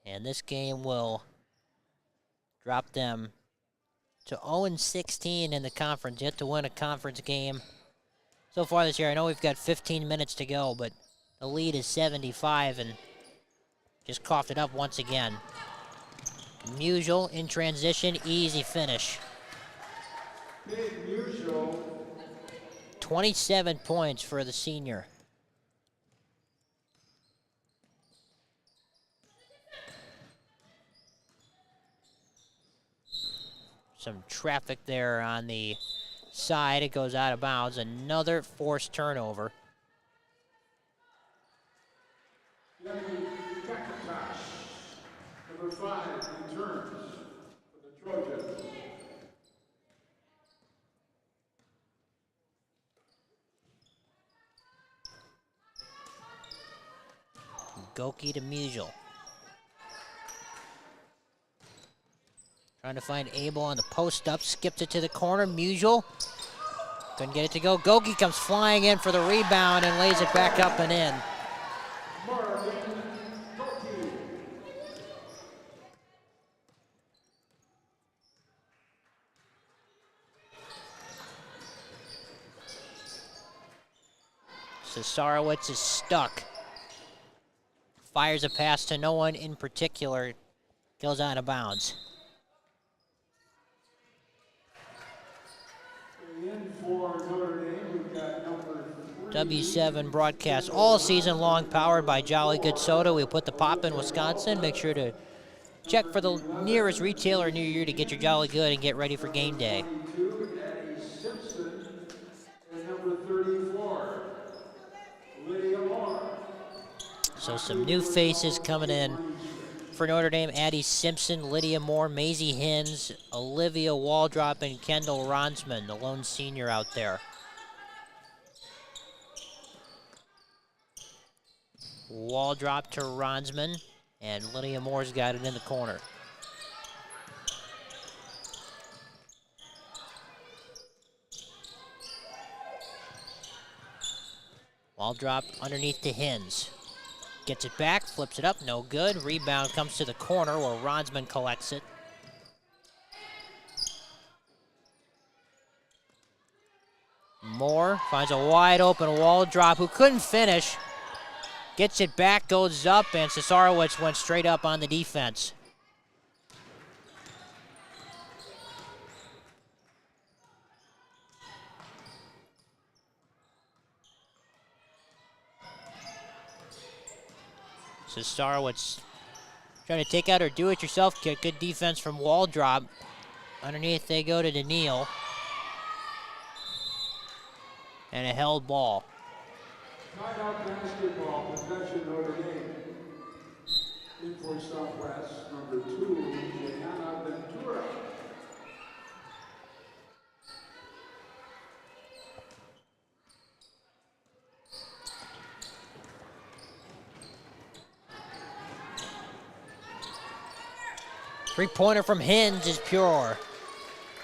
And this game will drop them to 0-16 in the conference. Yet to win a conference game so far this year. I know we've got 15 minutes to go, but the lead is 75 and just coughed it up once again. Musial in transition, easy finish. 27 points for the senior. Some traffic there on the side. It goes out of bounds. Another forced turnover. Number 5 returns for the Trojans. Goki to Musial. Trying to find Abel on the post up. Skipped it to the corner. Musial couldn't get it to go. Goki comes flying in for the rebound and lays it back up and in. Cesarowicz is stuck. Fires a pass to no one in particular. Goes out of bounds. In for Notre Dame, we've got number 3. W7 broadcast all season long, powered by Jolly Good Soda. We put the pop in Wisconsin. Make sure to check for the nearest retailer near you to get your Jolly Good and get ready for game day. Eddie Simpson and number 34, Lydia Moore. So some new faces coming in for Notre Dame, Addie Simpson, Lydia Moore, Maisie Hins, Olivia Waldrop, and Kendall Ronsman, the lone senior out there. Waldrop to Ronsman, and Lydia Moore's got it in the corner. Waldrop underneath to Hins. Gets it back, flips it up, no good. Rebound comes to the corner where Ronsman collects it. Moore finds a wide open Waldrop who couldn't finish. Gets it back, goes up, and Cesarowicz went straight up on the defense. Cesarowicz trying to take out her do-it-yourself kick. Good defense from Waldrop. Underneath they go to Daniil. And a held ball. Timeout basketball, possession Notre Dame. In for Southwest, number 2, Gianna Ventura. Three-pointer from Hins is pure.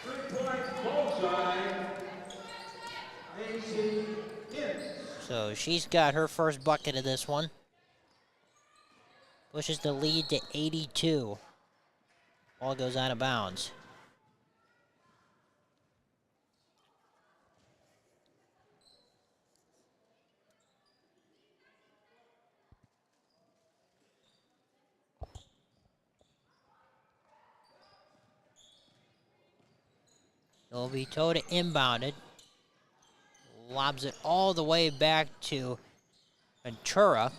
3-point bullseye. Maisie Hins. So she's got her first bucket of this one. Pushes the lead to 82. Ball goes out of bounds. It'll be toe to inbounded. Lobs it all the way back to Ventura.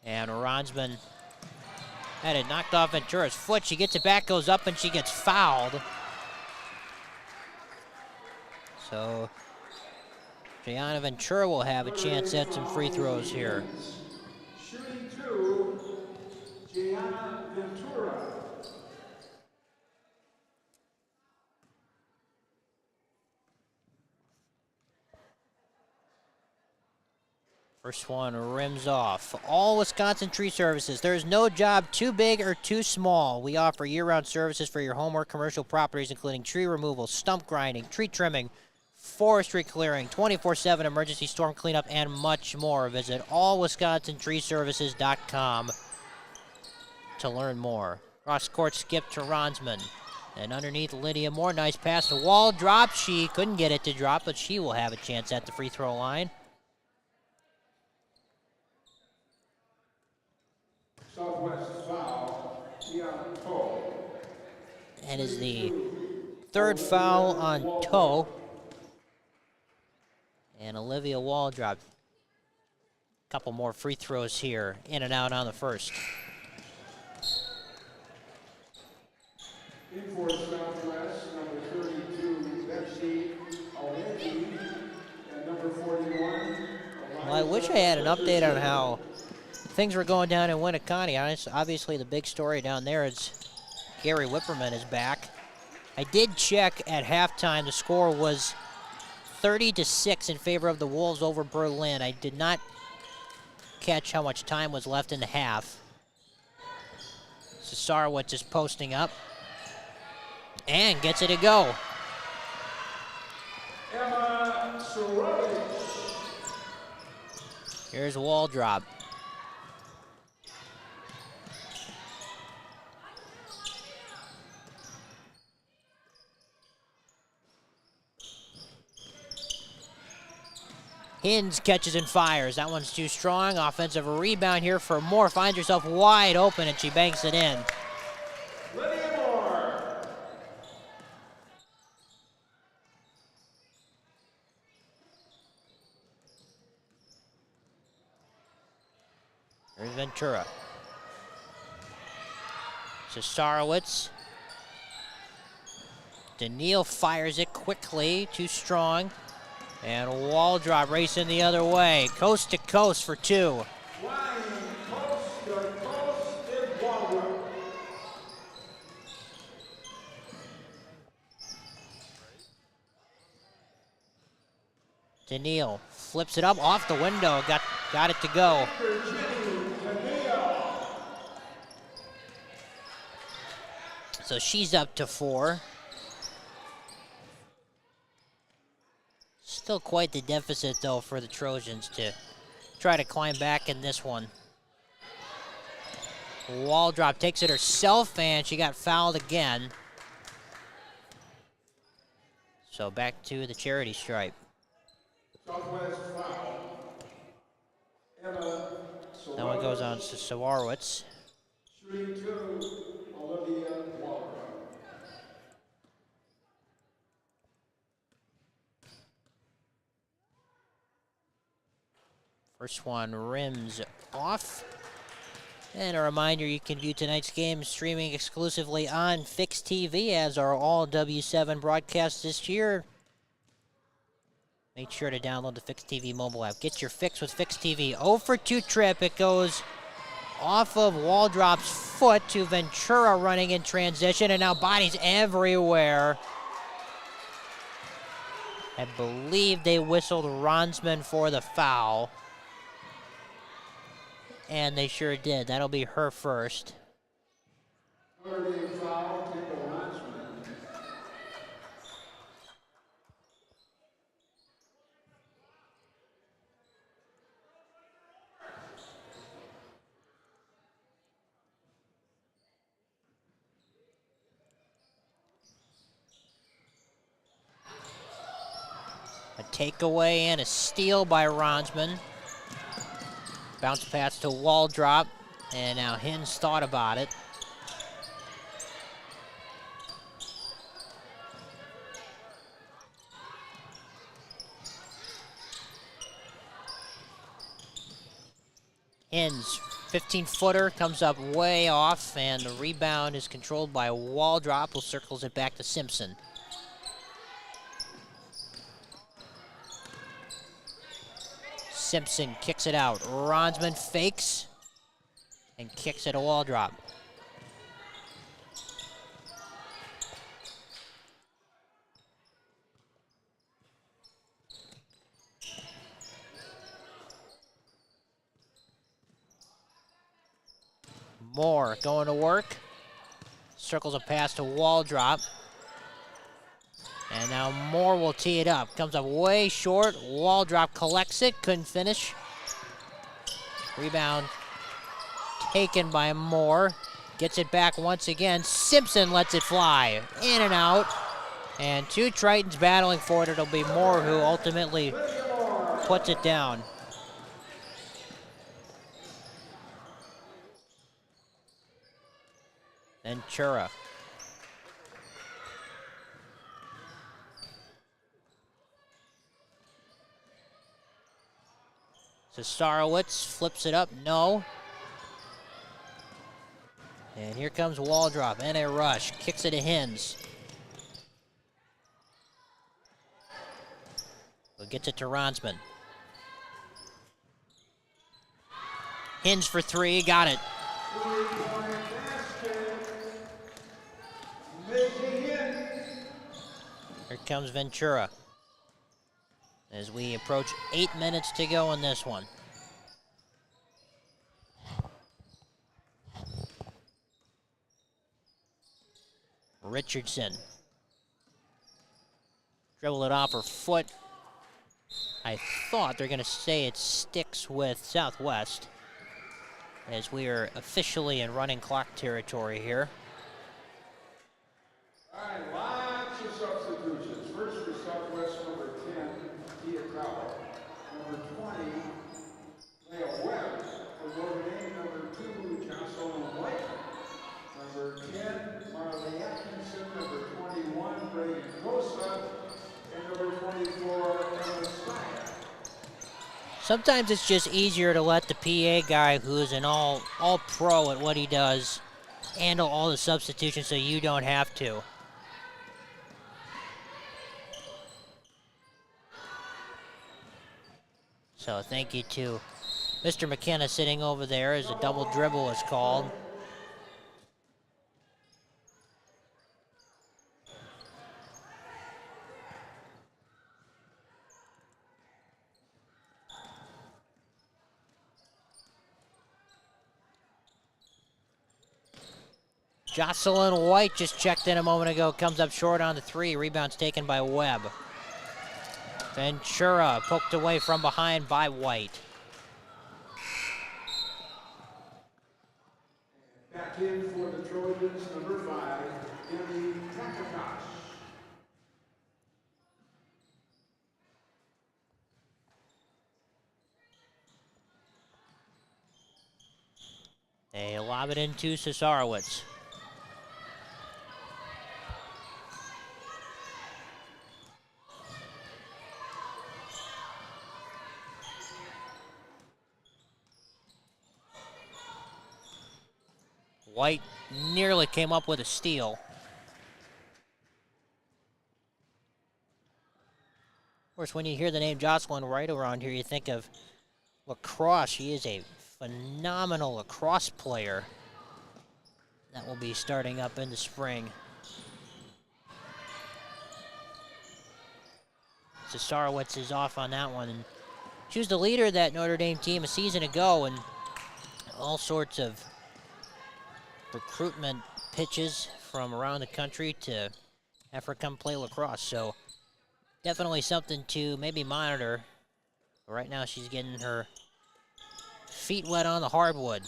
And Ronsman had it knocked off Ventura's foot. She gets it back, goes up, and she gets fouled. So Gianna Ventura will have a chance at some free throws here. Shooting 2, Gianna Ventura. First one rims off. All Wisconsin Tree Services. There is no job too big or too small. We offer year-round services for your home or commercial properties, including tree removal, stump grinding, tree trimming, forestry clearing, 24/7 emergency storm cleanup, and much more. Visit allwisconsinTreeServices.com to learn more. Cross court skip to Ronsman. And underneath Lydia Moore, nice pass to Waldrop. She couldn't get it to drop, but she will have a chance at the free throw line. Southwest foul, Toe. That is the third foul on Toe. And Olivia Waldrop. Couple more free throws here, in and out on the first. In for Southwest, number 32, Betsy Alegi, and number 41. Well, I wish I had an update on how things were going down in Winneconne. Obviously, the big story down there is Gary Whipperman is back. I did check at halftime. The score was 30-6 in favor of the Wolves over Berlin. I did not catch how much time was left in the half. Cesarowicz is posting up and gets it to go. Emma Sorowicz. Here's Waldrop. Hins catches and fires. That one's too strong. Offensive rebound here for Moore. Finds herself wide open, and she banks it in. Lydia Moore. Here's Ventura. Cesarowicz. Daniil fires it quickly. Too strong. And Waldrop racing the other way. Coast to coast for two. Flying Daniil flips it up off the window, got it to go. So she's up to 4. Still quite the deficit, though, for the Trojans to try to climb back in this one. Waldrop takes it herself, and she got fouled again. So back to the charity stripe. Southwest foul. Emma That one goes on to Sawarwitz. Shooting 2, Olivia Walker. First one rims off. And a reminder, you can view tonight's game streaming exclusively on Fix TV, as are all W7 broadcasts this year. Make sure to download the Fix TV mobile app. Get your fix with Fix TV. 0 for 2 trip. It goes off of Waldrop's foot to Ventura running in transition, and now bodies everywhere. I believe they whistled Ronsman for the foul. And they sure did. That'll be her first. Third foul, Kendall Ronsman. A takeaway and a steal by Ronsman. Bounce pass to Waldrop, and now Hins thought about it. Hins, 15-footer, comes up way off, and the rebound is controlled by Waldrop, who circles it back to Simpson. Simpson kicks it out. Ronsman fakes and kicks it to Waldrop. Moore going to work. Circles a pass to Waldrop. And now Moore will tee it up. Comes up way short. Waldrop collects it. Couldn't finish. Rebound taken by Moore. Gets it back once again. Simpson lets it fly. In and out. And 2 Tritons battling for it. It'll be Moore who ultimately puts it down. Ventura. Starowitz flips it up, no. And here comes Waldrop, and a rush. Kicks it to Hins. Gets it to Ronsman. Hins for 3, got it. Here comes Ventura. As we approach 8 minutes to go in this one. Richardson. Dribble it off her foot. I thought they're going to say it sticks with Southwest, as we are officially in running clock territory here. All right, lots of substitutions. First for Southwest, number 10, Tia Cowell. Number 20, Leah Webb. For Notre Dame, number 2, Jocelyn White. Number 10, Marley Atkinson. Number 21, Reagan Cosa. And number 24, Emma Stein. Sometimes it's just easier to let the PA guy, who's an all pro at what he does, handle all the substitutions so you don't have to. So thank you to Mr. McKenna sitting over there as a double dribble is called. Jocelyn White just checked in a moment ago, comes up short on the 3. Rebound's taken by Webb. Ventura poked away from behind by White. Back in for the Trojans, number 5, Emily Takakosh. They lob it into Cesarowicz. White nearly came up with a steal. Of course, when you hear the name Jocelyn White around here, you think of lacrosse. She is a phenomenal lacrosse player that will be starting up in the spring. Cesarowicz is off on that one. And she was the leader of that Notre Dame team a season ago, and all sorts of recruitment pitches from around the country to have her come play lacrosse. So definitely something to maybe monitor. But right now she's getting her feet wet on the hardwood.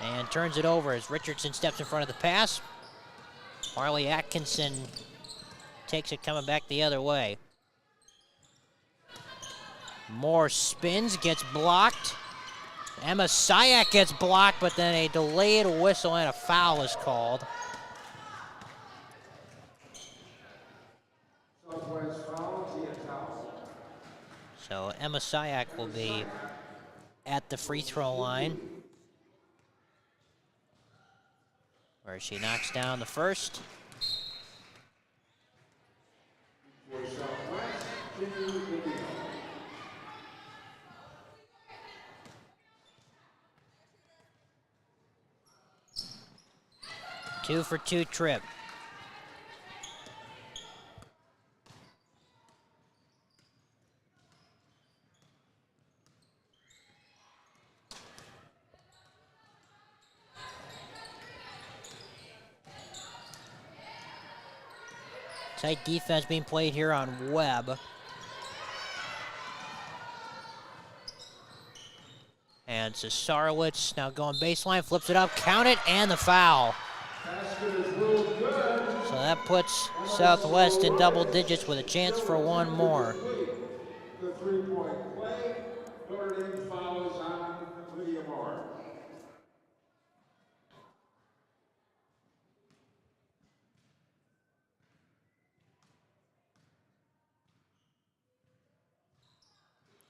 And turns it over as Richardson steps in front of the pass. Marley Atkinson takes it coming back the other way. Moore spins, gets blocked. Emma Sayak gets blocked, but then a delayed whistle and a foul is called. So Emma Sayak will be at the free throw line, where she knocks down the first. Two for two trip. Tight defense being played here on Webb. And Cesarowicz now going baseline, flips it up, count it, and the foul. So that puts Southwest in double digits with a chance for one more. The 3-point play, Notre Dame fouls on Lydia Moore.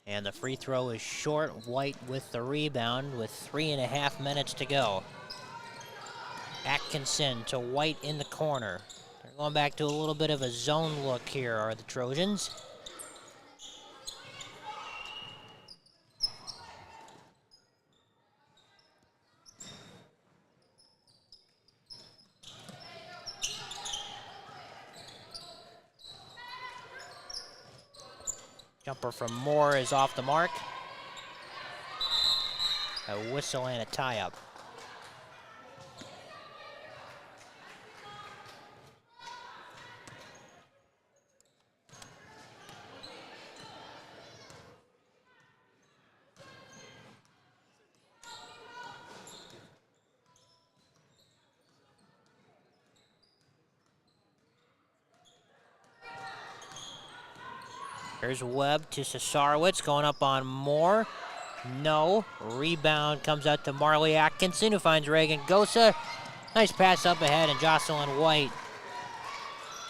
And the free throw is short. White with the rebound with 3.5 minutes to go. Atkinson to White in the corner. They're going back to a little bit of a zone look here, are the Trojans. Jumper from Moore is off the mark. A whistle and a tie-up. Here's Webb to Cesarowicz, going up on Moore. No. Rebound comes out to Marley Atkinson, who finds Reagan Gosa. Nice pass up ahead, and Jocelyn White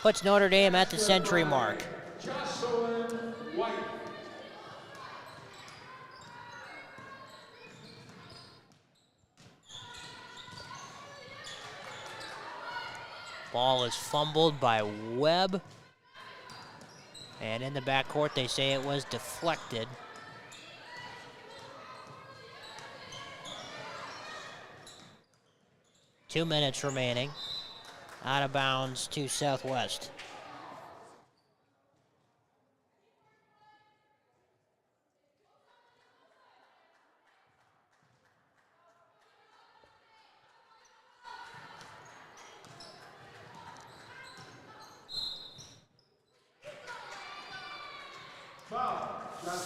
puts Notre Dame at the century mark. Jocelyn White. Ball is fumbled by Webb. And in the backcourt, they say it was deflected. Two minutes remaining. Out of bounds to Southwest.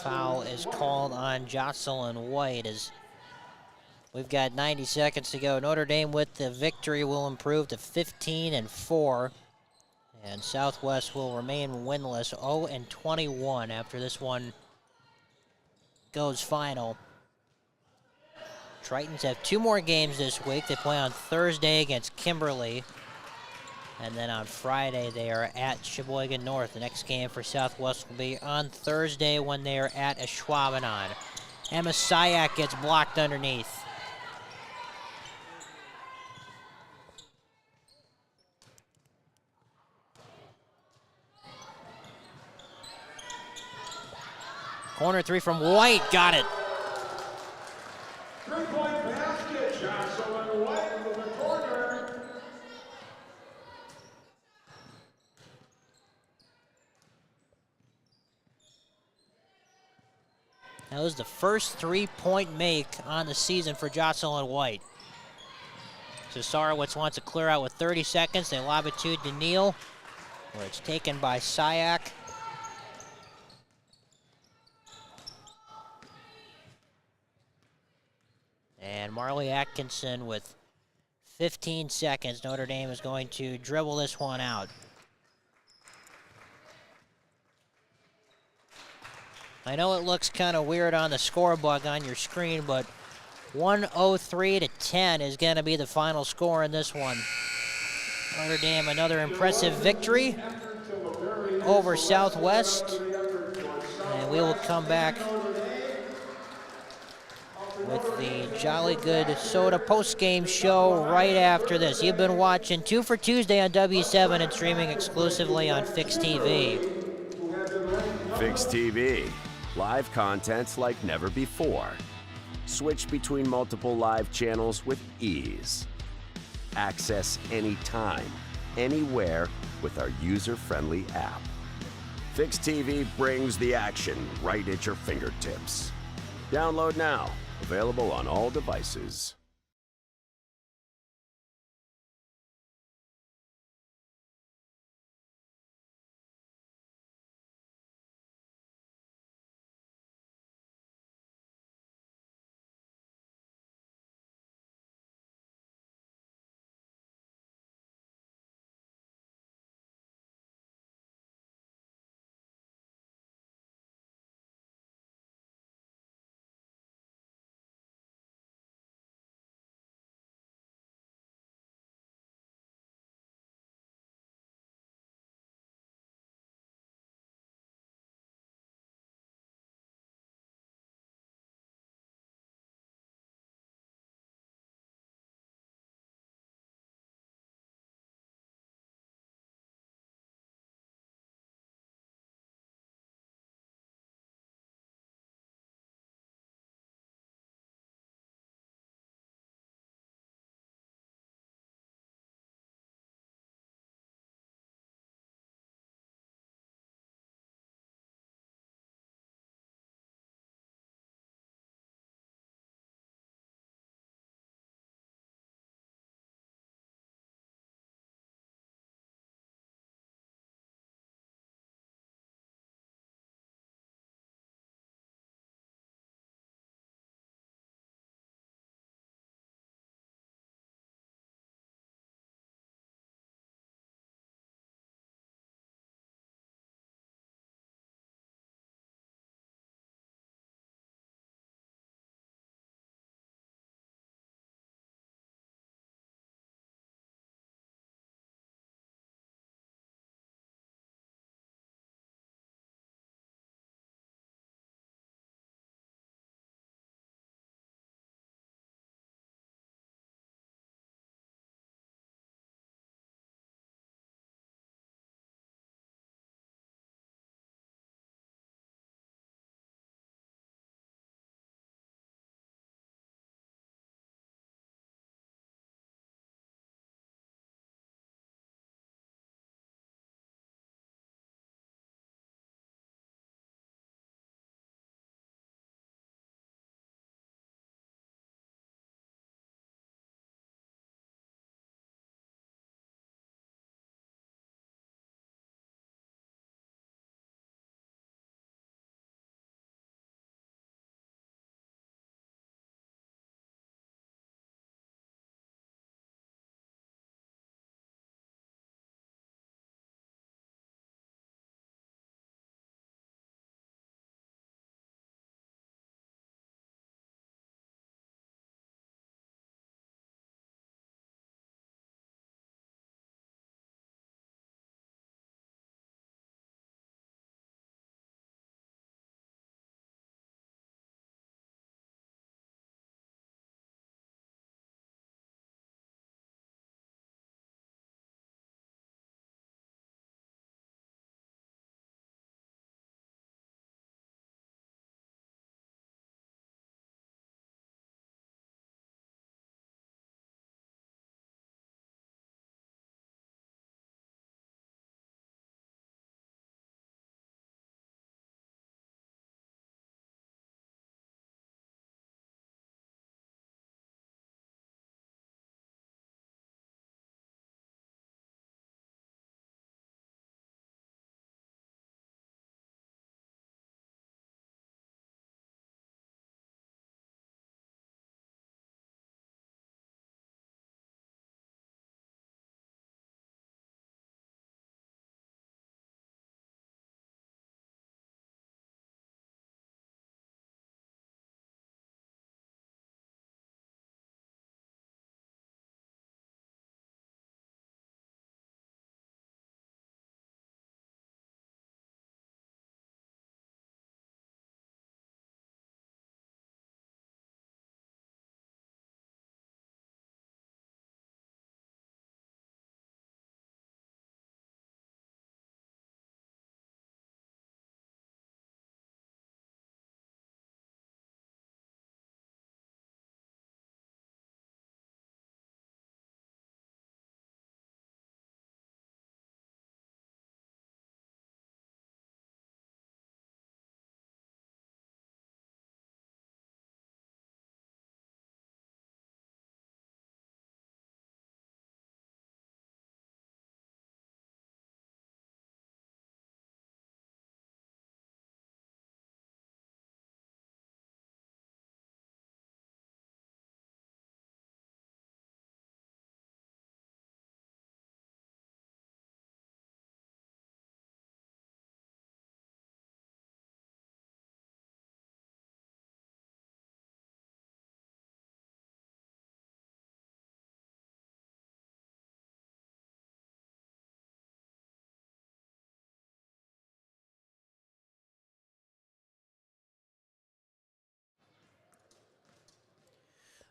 Foul is called on Jocelyn White as we've got 90 seconds to go. Notre Dame with the victory will improve to 15-4. And Southwest will remain winless, 0-21 after this one goes final. Tritons have 2 more games this week. They play on Thursday against Kimberly. And then on Friday, they are at Sheboygan North. The next game for Southwest will be on Thursday when they are at Ashwaubenon. Emma Syack gets blocked underneath. Corner 3 from White, got it. 3-point basket, Jocelyn White from the corner. That was the first 3-point make on the season for Jocelyn White. Cesarowicz wants to clear out with 30 seconds. They lob it to Daniil, where it's taken by Syack. And Marley Atkinson with 15 seconds. Notre Dame is going to dribble this one out. I know it looks kind of weird on the scorebook on your screen, but 103-10 is going to be the final score in this one. Notre Dame, another impressive victory over Southwest. And we will come back with the Jolly Good Soda post-game show right after this. You've been watching 2 for Tuesday on W7 and streaming exclusively on Fix TV. Fix TV. Live content like never before. Switch between multiple live channels with ease. Access anytime, anywhere with our user-friendly app. Fix TV brings the action right at your fingertips. Download now. Available on all devices.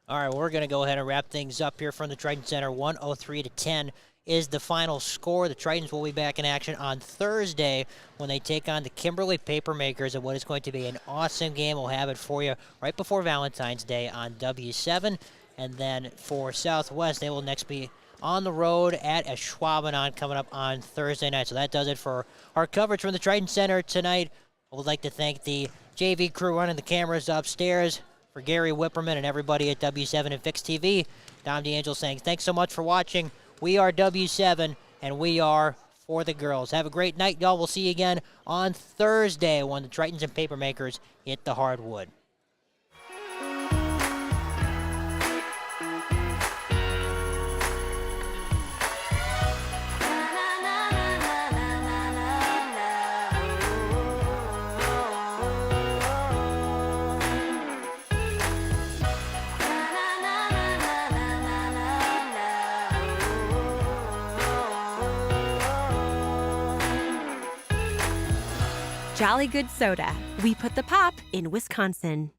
All right, we're going to go ahead and wrap things up here from the Triton Center. 103-10 is the final score. The Tritons will be back in action on Thursday when they take on the Kimberly Papermakers in what is going to be an awesome game. We'll have it for you right before Valentine's Day on W7. And then for Southwest, they will next be on the road at Ashwaubenon coming up on Thursday night. So that does it for our coverage from the Triton Center tonight. I would like to thank the JV crew running the cameras upstairs, for Gary Whipperman and everybody at W7 and Fix TV. Dom DeAngelo saying thanks so much for watching. We are W7, and we are for the girls. Have a great night, y'all. We'll see you again on Thursday when the Tritons and Papermakers hit the hardwood. Jolly Good Soda. We put the pop in Wisconsin.